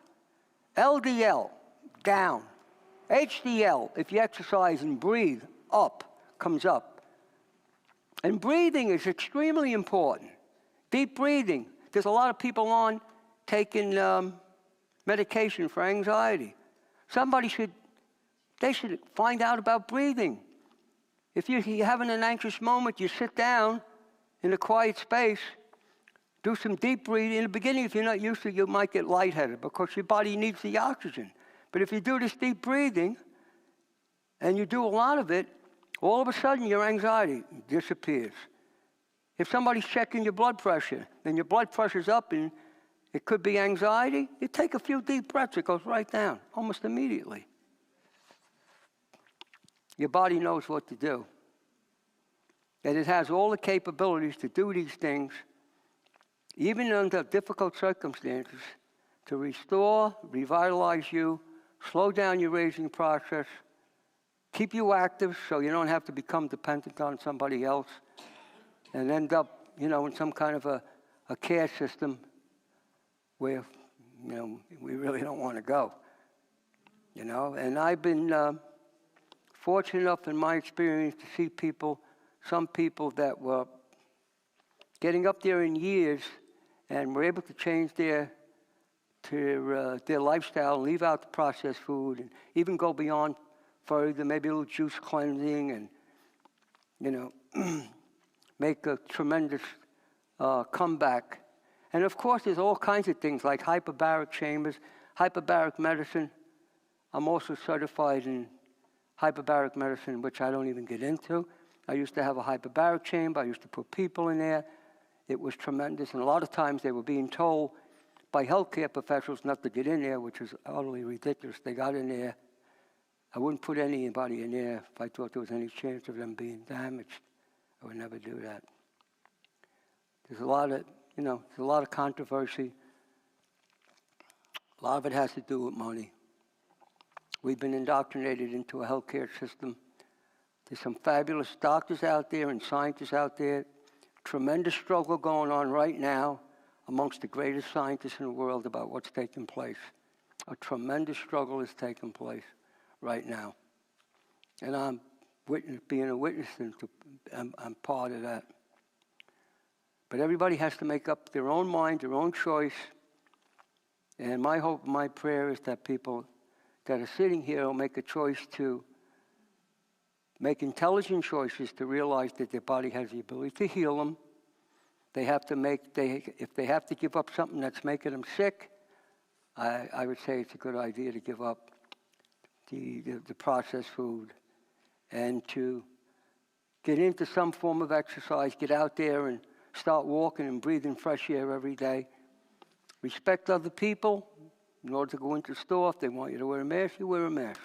LDL, down. HDL, if you exercise and breathe, comes up. And breathing is extremely important. Deep breathing. There's a lot of people on taking medication for anxiety. They should find out about breathing. If you're having an anxious moment, you sit down in a quiet space, do some deep breathing. In the beginning, if you're not used to it, you might get lightheaded because your body needs the oxygen. But if you do this deep breathing, and you do a lot of it, all of a sudden your anxiety disappears. If somebody's checking your blood pressure, and your blood pressure's up and it could be anxiety, you take a few deep breaths, it goes right down, almost immediately. Your body knows what to do. And it has all the capabilities to do these things, even under difficult circumstances, to restore, revitalize you, slow down your aging process, keep you active so you don't have to become dependent on somebody else and end up, in some kind of a care system where, we really don't want to go. And I've been fortunate enough in my experience to see some people that were getting up there in years and were able to change their lifestyle and leave out the processed food and even go beyond further, maybe a little juice cleansing and, make a tremendous comeback. And of course, there's all kinds of things like hyperbaric chambers, hyperbaric medicine. I'm also certified in hyperbaric medicine, which I don't even get into. I used to have a hyperbaric chamber. I used to put people in there. It was tremendous. And a lot of times they were being told by healthcare professionals not to get in there, which is utterly ridiculous. They got in there. I wouldn't put anybody in there if I thought there was any chance of them being damaged. I would never do that. There's a lot of controversy. A lot of it has to do with money. We've been indoctrinated into a healthcare system. There's some fabulous doctors out there and scientists out there. Tremendous struggle going on right now amongst the greatest scientists in the world about what's taking place. A tremendous struggle is taking place right now. And I'm being a witness, and I'm part of that. But everybody has to make up their own mind, their own choice. And my hope, my prayer is that people that are sitting here will make a choice to make intelligent choices to realize that their body has the ability to heal them. If they have to give up something that's making them sick, I would say it's a good idea to give up the processed food and to get into some form of exercise, get out there and start walking and breathing fresh air every day. Respect other people. In order to go into the store, if they want you to wear a mask, you wear a mask.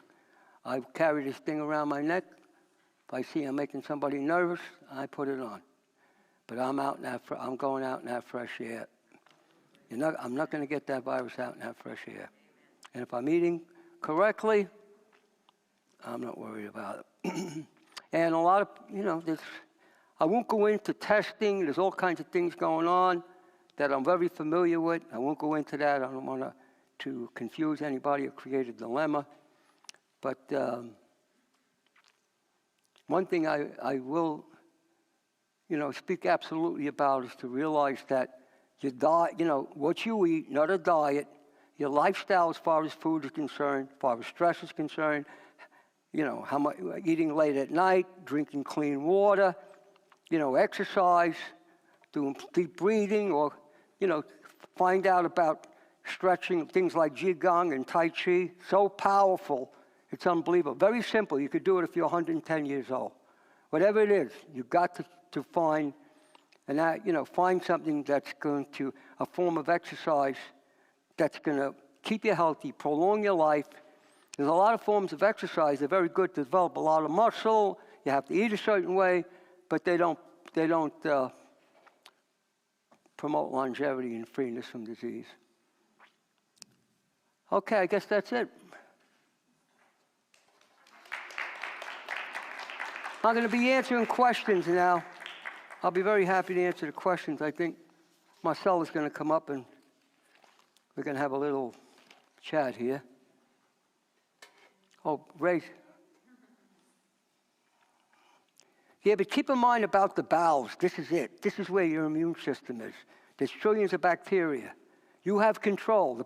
I carry this thing around my neck. If I see I'm making somebody nervous, I put it on. But I'm going out in that fresh air. I'm not going to get that virus out in that fresh air. And if I'm eating correctly, I'm not worried about it. And a lot of, I won't go into testing. There's all kinds of things going on that I'm very familiar with. I won't go into that. I don't want to confuse anybody or create a dilemma. But one thing I will, speak absolutely about is to realize that your diet, what you eat, not a diet, your lifestyle as far as food is concerned, as far as stress is concerned, how much eating late at night, drinking clean water, exercise, doing deep breathing, or, find out about stretching, things like Qigong and Tai Chi. So powerful, it's unbelievable. Very simple. You could do it if you're 110 years old. Whatever it is, you've got to find, and that, find something that's going to, a form of exercise that's going to keep you healthy, prolong your life. There's a lot of forms of exercise. They're very good to develop a lot of muscle. You have to eat a certain way, but they don't promote longevity and freeness from disease. Okay, I guess that's it. I'm going to be answering questions now. I'll be very happy to answer the questions. I think Marcel is going to come up and we're going to have a little chat here. Oh, Ray. Yeah, but keep in mind about the bowels. This is it. This is where your immune system is. There's trillions of bacteria. You have control. The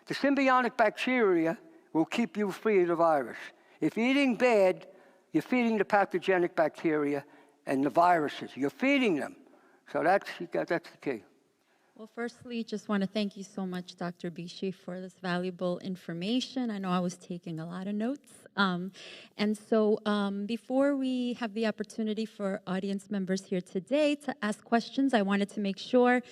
symbiotic bacteria will keep you free of the virus. If you're eating bad, you're feeding the pathogenic bacteria and the viruses. You're feeding them. So that's the key. Well, firstly, just want to thank you so much, Dr. Bisci, for this valuable information. I know I was taking a lot of notes. Before we have the opportunity for audience members here today to ask questions, I wanted to make sure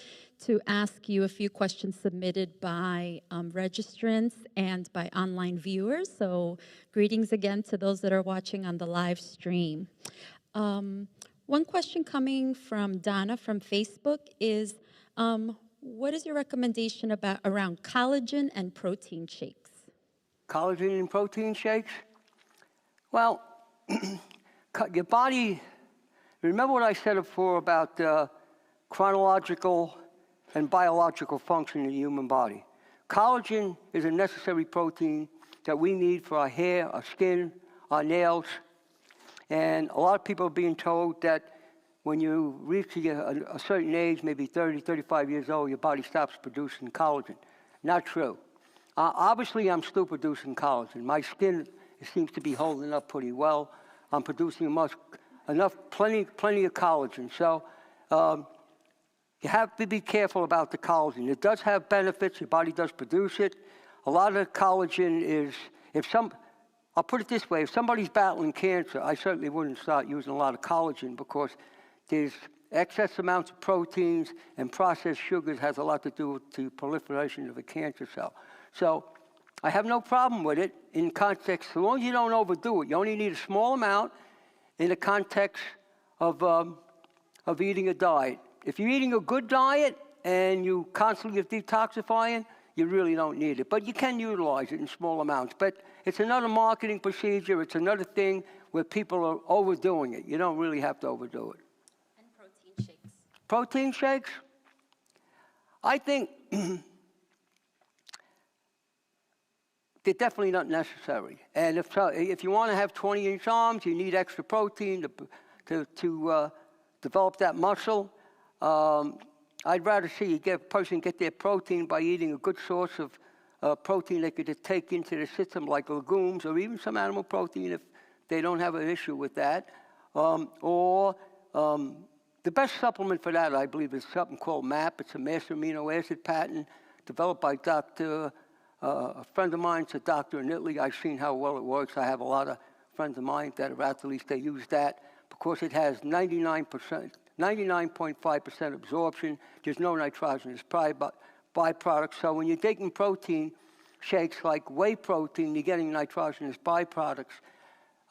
to ask you a few questions submitted by registrants and by online viewers. So greetings again to those that are watching on the live stream. One question coming from Donna from Facebook is, what is your recommendation around collagen and protein shakes? Collagen and protein shakes? Well, your body, remember what I said before about chronological and biological function in the human body. Collagen is a necessary protein that we need for our hair, our skin, our nails. And a lot of people are being told that when you reach a certain age, maybe 30, 35 years old, your body stops producing collagen. Not true. Obviously, I'm still producing collagen. My skin seems to be holding up pretty well. I'm producing plenty of collagen. So you have to be careful about the collagen. It does have benefits. Your body does produce it. A lot of collagen is, I'll put it this way, if somebody's battling cancer, I certainly wouldn't start using a lot of collagen because there's excess amounts of proteins and processed sugars has a lot to do with the proliferation of a cancer cell. So I have no problem with it in context, as long as you don't overdo it. You only need a small amount in the context of eating a diet. If you're eating a good diet and you constantly are detoxifying, you really don't need it. But you can utilize it in small amounts. But it's another marketing procedure. It's another thing where people are overdoing it. You don't really have to overdo it. And protein shakes. Protein shakes? I think they're definitely not necessary. And if you want to have 20-inch arms, you need extra protein to develop that muscle. I'd rather see a person get their protein by eating a good source of protein they could just take into the system, like legumes or even some animal protein if they don't have an issue with that. The best supplement for that, I believe, is something called MAP. It's a master amino acid patent developed by a friend of mine. It's a doctor in Italy. I've seen how well it works. I have a lot of friends of mine that are athletes. They use that because it has 99.5% absorption. There's no nitrogenous byproducts. So when you're taking protein shakes like whey protein, you're getting nitrogenous byproducts.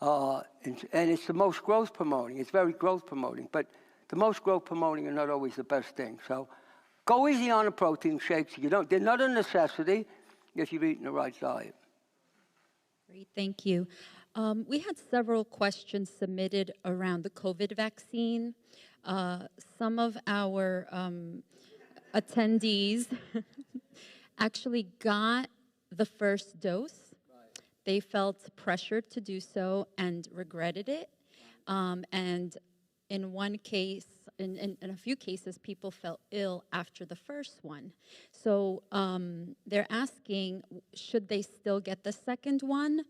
And it's the most growth promoting. It's very growth promoting. But the most growth promoting are not always the best thing. So go easy on the protein shakes. They're not a necessity if you're eating the right diet. Great, thank you. We had several questions submitted around the COVID vaccine. Some of our attendees actually got the first dose. Right. They felt pressured to do so and regretted it. And in one case, in a few cases, people felt ill after the first one. So they're asking, should they still get the second one?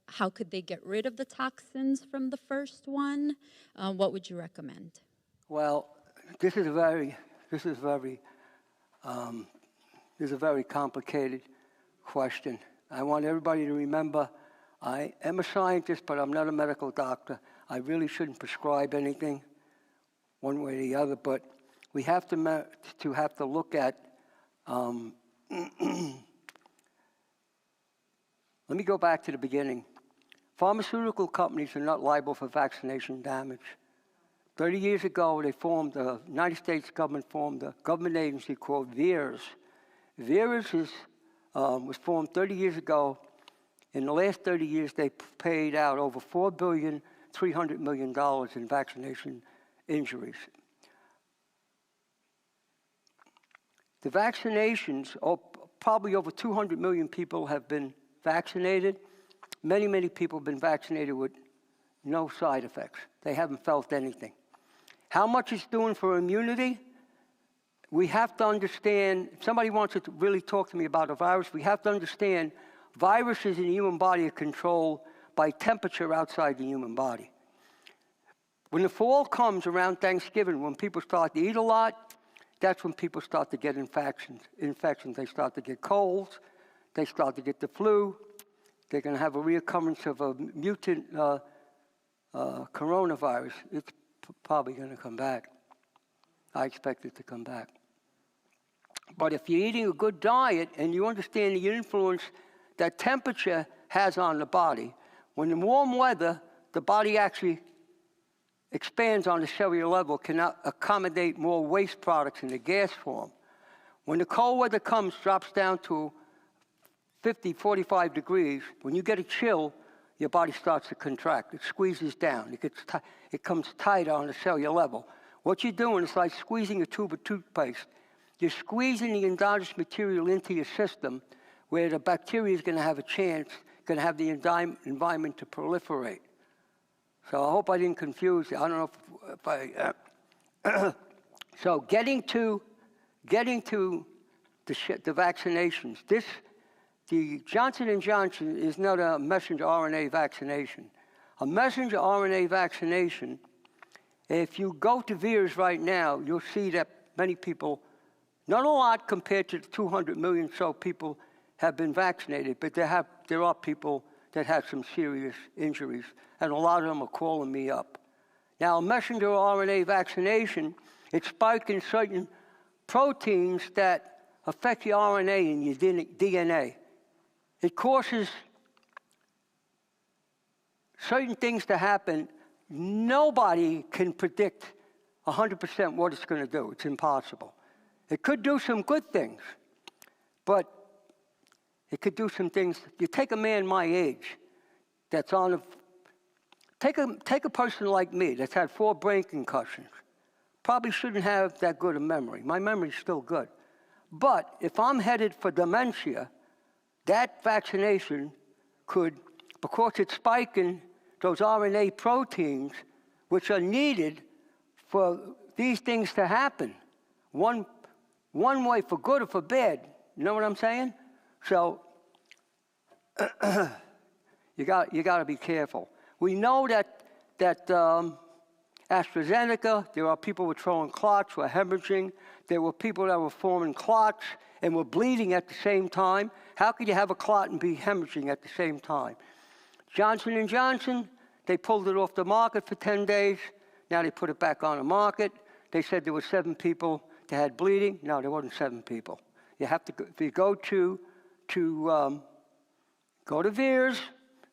How could they get rid of the toxins from the first one? What would you recommend? Well, this is a very complicated question. I want everybody to remember, I am a scientist, but I'm not a medical doctor. I really shouldn't prescribe anything one way or the other, but we have to look at. Let me go back to the beginning. Pharmaceutical companies are not liable for vaccination damage. 30 years ago, the United States government formed a government agency called VAERS. VAERS was formed 30 years ago. In the last 30 years, they paid out over $4.3 billion in vaccination injuries. The vaccinations, probably over 200 million people have been vaccinated. Many, many people have been vaccinated with no side effects. They haven't felt anything. How much it's doing for immunity? We have to understand, if somebody wants to really talk to me about a virus, we have to understand viruses in the human body are controlled by temperature outside the human body. When the fall comes around Thanksgiving, when people start to eat a lot, that's when people start to get infections. They start to get colds. They start to get the flu. They're going to have a reoccurrence of a mutant coronavirus. It's probably going to come back. I expect it to come back. But if you're eating a good diet and you understand the influence that temperature has on the body, when in warm weather, the body actually expands on the cellular level, can accommodate more waste products in the gas form. When the cold weather comes, drops down to 50, 45 degrees, when you get a chill, your body starts to contract. It squeezes down. It comes tighter on the cellular level. What you're doing is like squeezing a tube of toothpaste. You're squeezing the endogenous material into your system where the bacteria is going to have a chance, going to have the environment to proliferate. So I hope I didn't confuse you. I don't know if I... So getting to the vaccinations, the Johnson & Johnson is not a messenger RNA vaccination. A messenger RNA vaccination, if you go to VIRS right now, you'll see that many people, not a lot compared to the 200 million so people have been vaccinated, but there are people that have some serious injuries, and a lot of them are calling me up. Now, a messenger RNA vaccination, it's spiking certain proteins that affect the RNA in your DNA. It causes certain things to happen. Nobody can predict 100% what it's going to do. It's impossible. It could do some good things, but it could do some things. You take a man my age that's on take a person like me that's had 4 brain concussions. Probably shouldn't have that good a memory. My memory's still good. But if I'm headed for dementia, that vaccination could, because it's spiking those RNA proteins, which are needed for these things to happen. One way, for good or for bad. You know what I'm saying? So you got to be careful. We know that AstraZeneca, there are people who were throwing clots, were hemorrhaging. There were people that were forming clots and were bleeding at the same time. How could you have a clot and be hemorrhaging at the same time? Johnson & Johnson, they pulled it off the market for 10 days. Now they put it back on the market. They said there were 7 people that had bleeding. No, there wasn't 7 people. You have to, if you go to VIRS,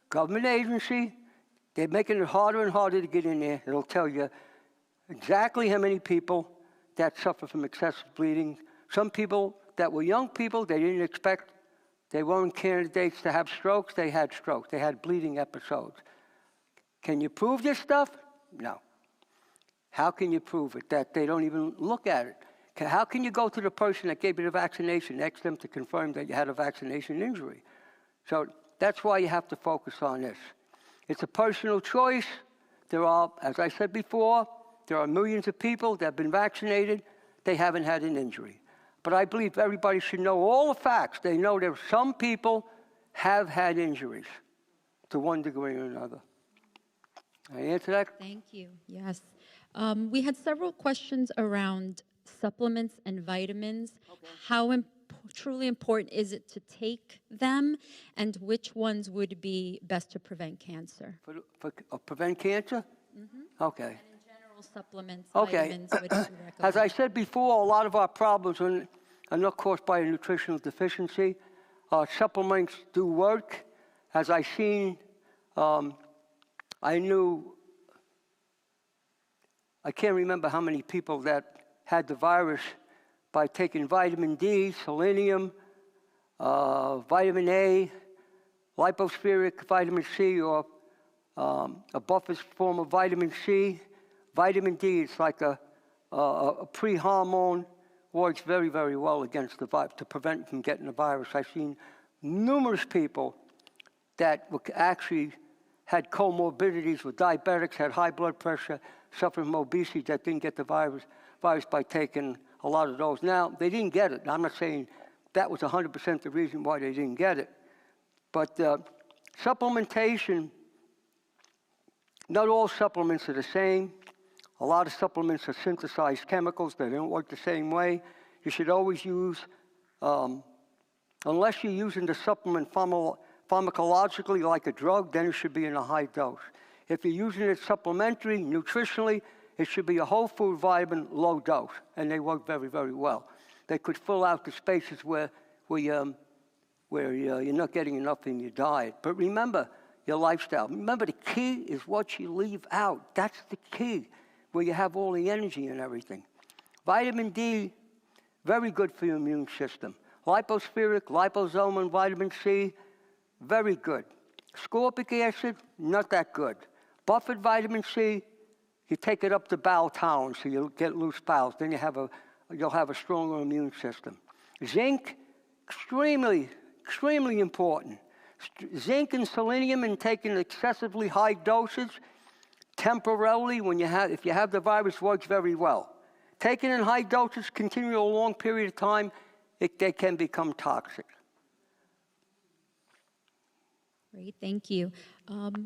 government agency, they're making it harder and harder to get in there. It'll tell you exactly how many people that suffer from excessive bleeding. Some people that were young people, they didn't expect, they weren't candidates to have strokes. They had strokes. They had bleeding episodes. Can you prove this stuff? No. How can you prove it? That they don't even look at it. How can you go to the person that gave you the vaccination, ask them to confirm that you had a vaccination injury? So that's why you have to focus on this. It's a personal choice. There are, as I said before, there are millions of people that have been vaccinated. They haven't had an injury. But I believe everybody should know all the facts. They know that some people have had injuries to one degree or another. I answer that? Thank you. Yes. We had several questions around supplements and vitamins. Okay. How truly important is it to take them, and which ones would be best to prevent cancer? For prevent cancer? Mm-hmm. Okay. And in general, supplements, vitamins, what do you recommend? As I said before, a lot of our problems are not caused by a nutritional deficiency. Supplements do work. As I seen, I can't remember how many people that had the virus by taking vitamin D, selenium, vitamin A, lipospheric vitamin C, or a buffer form of vitamin C. Vitamin D is like a pre-hormone, works very, very well against the virus, to prevent from getting the virus. I've seen numerous people that actually had comorbidities with diabetics, had high blood pressure, suffered from obesity, that didn't get the virus by taking a lot of those. Now, they didn't get it. I'm not saying that was 100% the reason why they didn't get it. But supplementation, not all supplements are the same. A lot of supplements are synthesized chemicals. They don't work the same way. You should always use, unless you're using the supplement pharmacologically like a drug, then it should be in a high dose. If you're using it supplementary, nutritionally, it should be a whole food vitamin, low dose, and they work very, very well. They could fill out the spaces where you're not getting enough in your diet. But remember your lifestyle. Remember, the key is what you leave out. That's the key, where you have all the energy and everything. Vitamin D, very good for your immune system. Lipospheric, liposomal, and vitamin C, very good. Ascorbic acid, not that good. Buffered vitamin C, you take it up to bowel tolerance, so you'll get loose bowels. Then you'll have a stronger immune system. Zinc, extremely important. Zinc and selenium, in taking excessively high doses, temporarily, if you have the virus, works very well. Taken in high doses, continue a long period of time, they can become toxic. Great, thank you.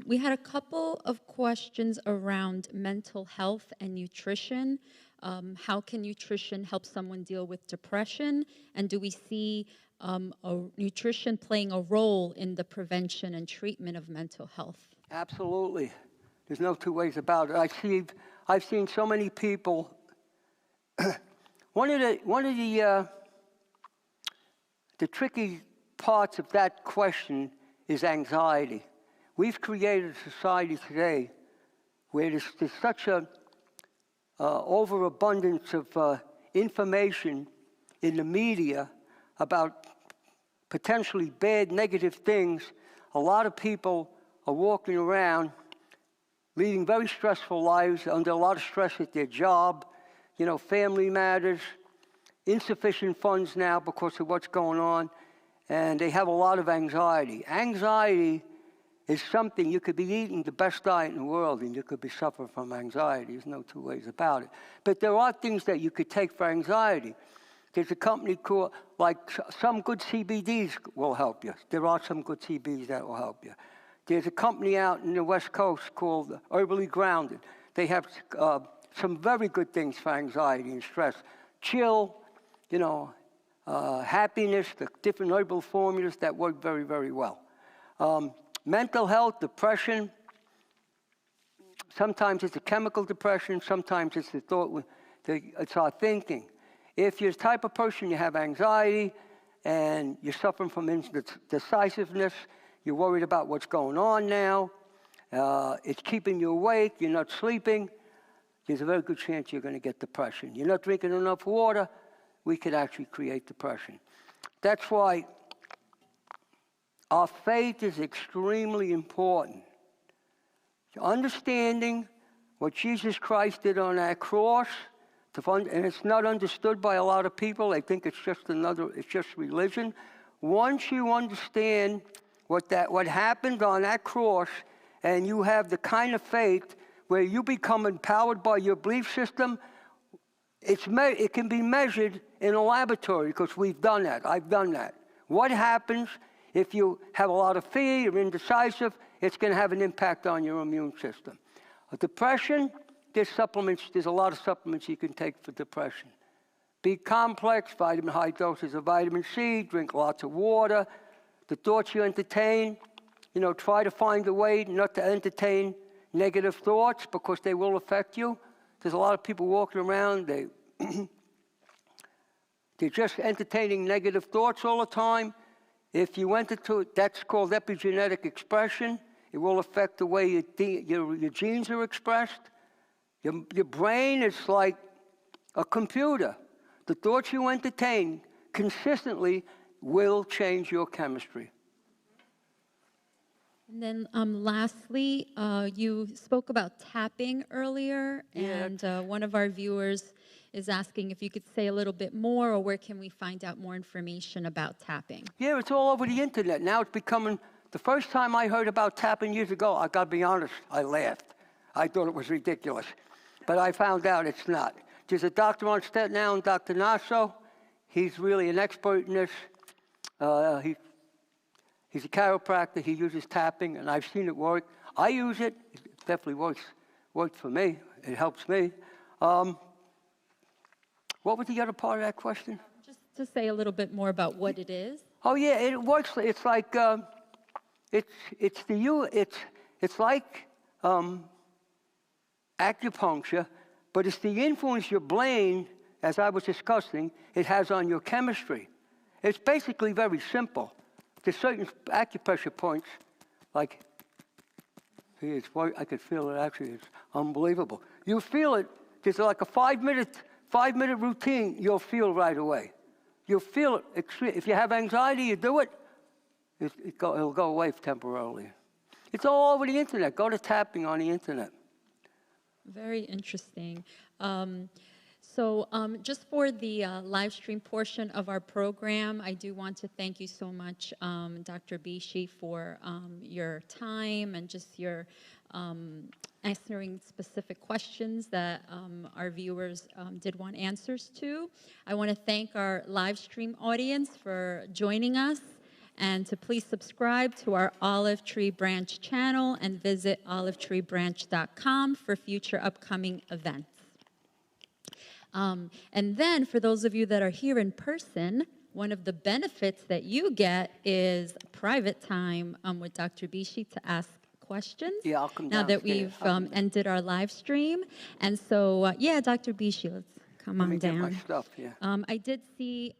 We had a couple of questions around mental health and nutrition. How can nutrition help someone deal with depression? And do we see nutrition playing a role in the prevention and treatment of mental health? Absolutely. There's no two ways about it. I've seen so many people. One of the tricky parts of that question is anxiety. We've created a society today where there's such a overabundance of information in the media about potentially bad, negative things. A lot of people are walking around leading very stressful lives, under a lot of stress at their job, family matters, insufficient funds now because of what's going on, and they have a lot of anxiety. Anxiety is something, you could be eating the best diet in the world and you could be suffering from anxiety. There's no two ways about it. But there are things that you could take for anxiety. There's a company called, some good CBDs will help you. There are some good CBDs that will help you. There's a company out in the West Coast called Herbally Grounded. They have some very good things for anxiety and stress. Chill, happiness, the different herbal formulas that work very, very well. Mental health, depression, sometimes it's a chemical depression, sometimes it's the thought, it's our thinking. If you're the type of person, you have anxiety and you're suffering from indecisiveness, you're worried about what's going on now, it's keeping you awake, you're not sleeping, there's a very good chance you're going to get depression. You're not drinking enough water, we could actually create depression. That's why our faith is extremely important. Understanding what Jesus Christ did on that cross, and it's not understood by a lot of people. They think it's just religion. Once you understand what happened on that cross, and you have the kind of faith where you become empowered by your belief system, it can be measured in a laboratory, because we've done that. I've done that. What happens if you have a lot of fear, you're indecisive, it's going to have an impact on your immune system. Depression, there's a lot of supplements you can take for depression. B-complex, high doses of vitamin C, drink lots of water. The thoughts you entertain, try to find a way not to entertain negative thoughts, because they will affect you. There's a lot of people walking around, they're just entertaining negative thoughts all the time. If you went into it, that's called epigenetic expression. It will affect the way your genes are expressed. Your brain is like a computer. The thoughts you entertain consistently will change your chemistry. And then lastly, you spoke about tapping earlier, and one of our viewers is asking if you could say a little bit more, or where can we find out more information about tapping? Yeah, it's all over the internet. Now it's becoming, the first time I heard about tapping years ago, I got to be honest, I laughed. I thought it was ridiculous. But I found out it's not. There's a doctor on Staten Island, Dr. Nasso. He's really an expert in this. He's a chiropractor. He uses tapping, and I've seen it work. I use it. It definitely works for me. it helps me. What was the other part of that question? Just to say a little bit more about what it is. Oh yeah, it works. It's like it's like acupuncture, but it's the influence your brain, as I was discussing, it has on your chemistry. It's basically very simple. There's certain acupressure points, like, see, I could feel it actually, it's unbelievable. You feel it, there's like a 5-minute routine, you'll feel right away. You'll feel it, if you have anxiety, you do it, it'll go away temporarily. It's all over the internet, go to tapping on the internet. Very interesting. So just for the live stream portion of our program, I do want to thank you so much, Dr. Bisci, for your time and just your answering specific questions that our viewers did want answers to. I want to thank our live stream audience for joining us, and to please subscribe to our Olive Tree Branch channel and visit olivetreebranch.com for future upcoming events. And then for those of you that are here in person, one of the benefits that you get is private time with Dr. Bisci to ask questions. Yeah, I'll come now that downstairs. we've ended our live stream. And so, yeah, Dr. Bisci, let's come Let on me get down. my stuff, yeah. I did see...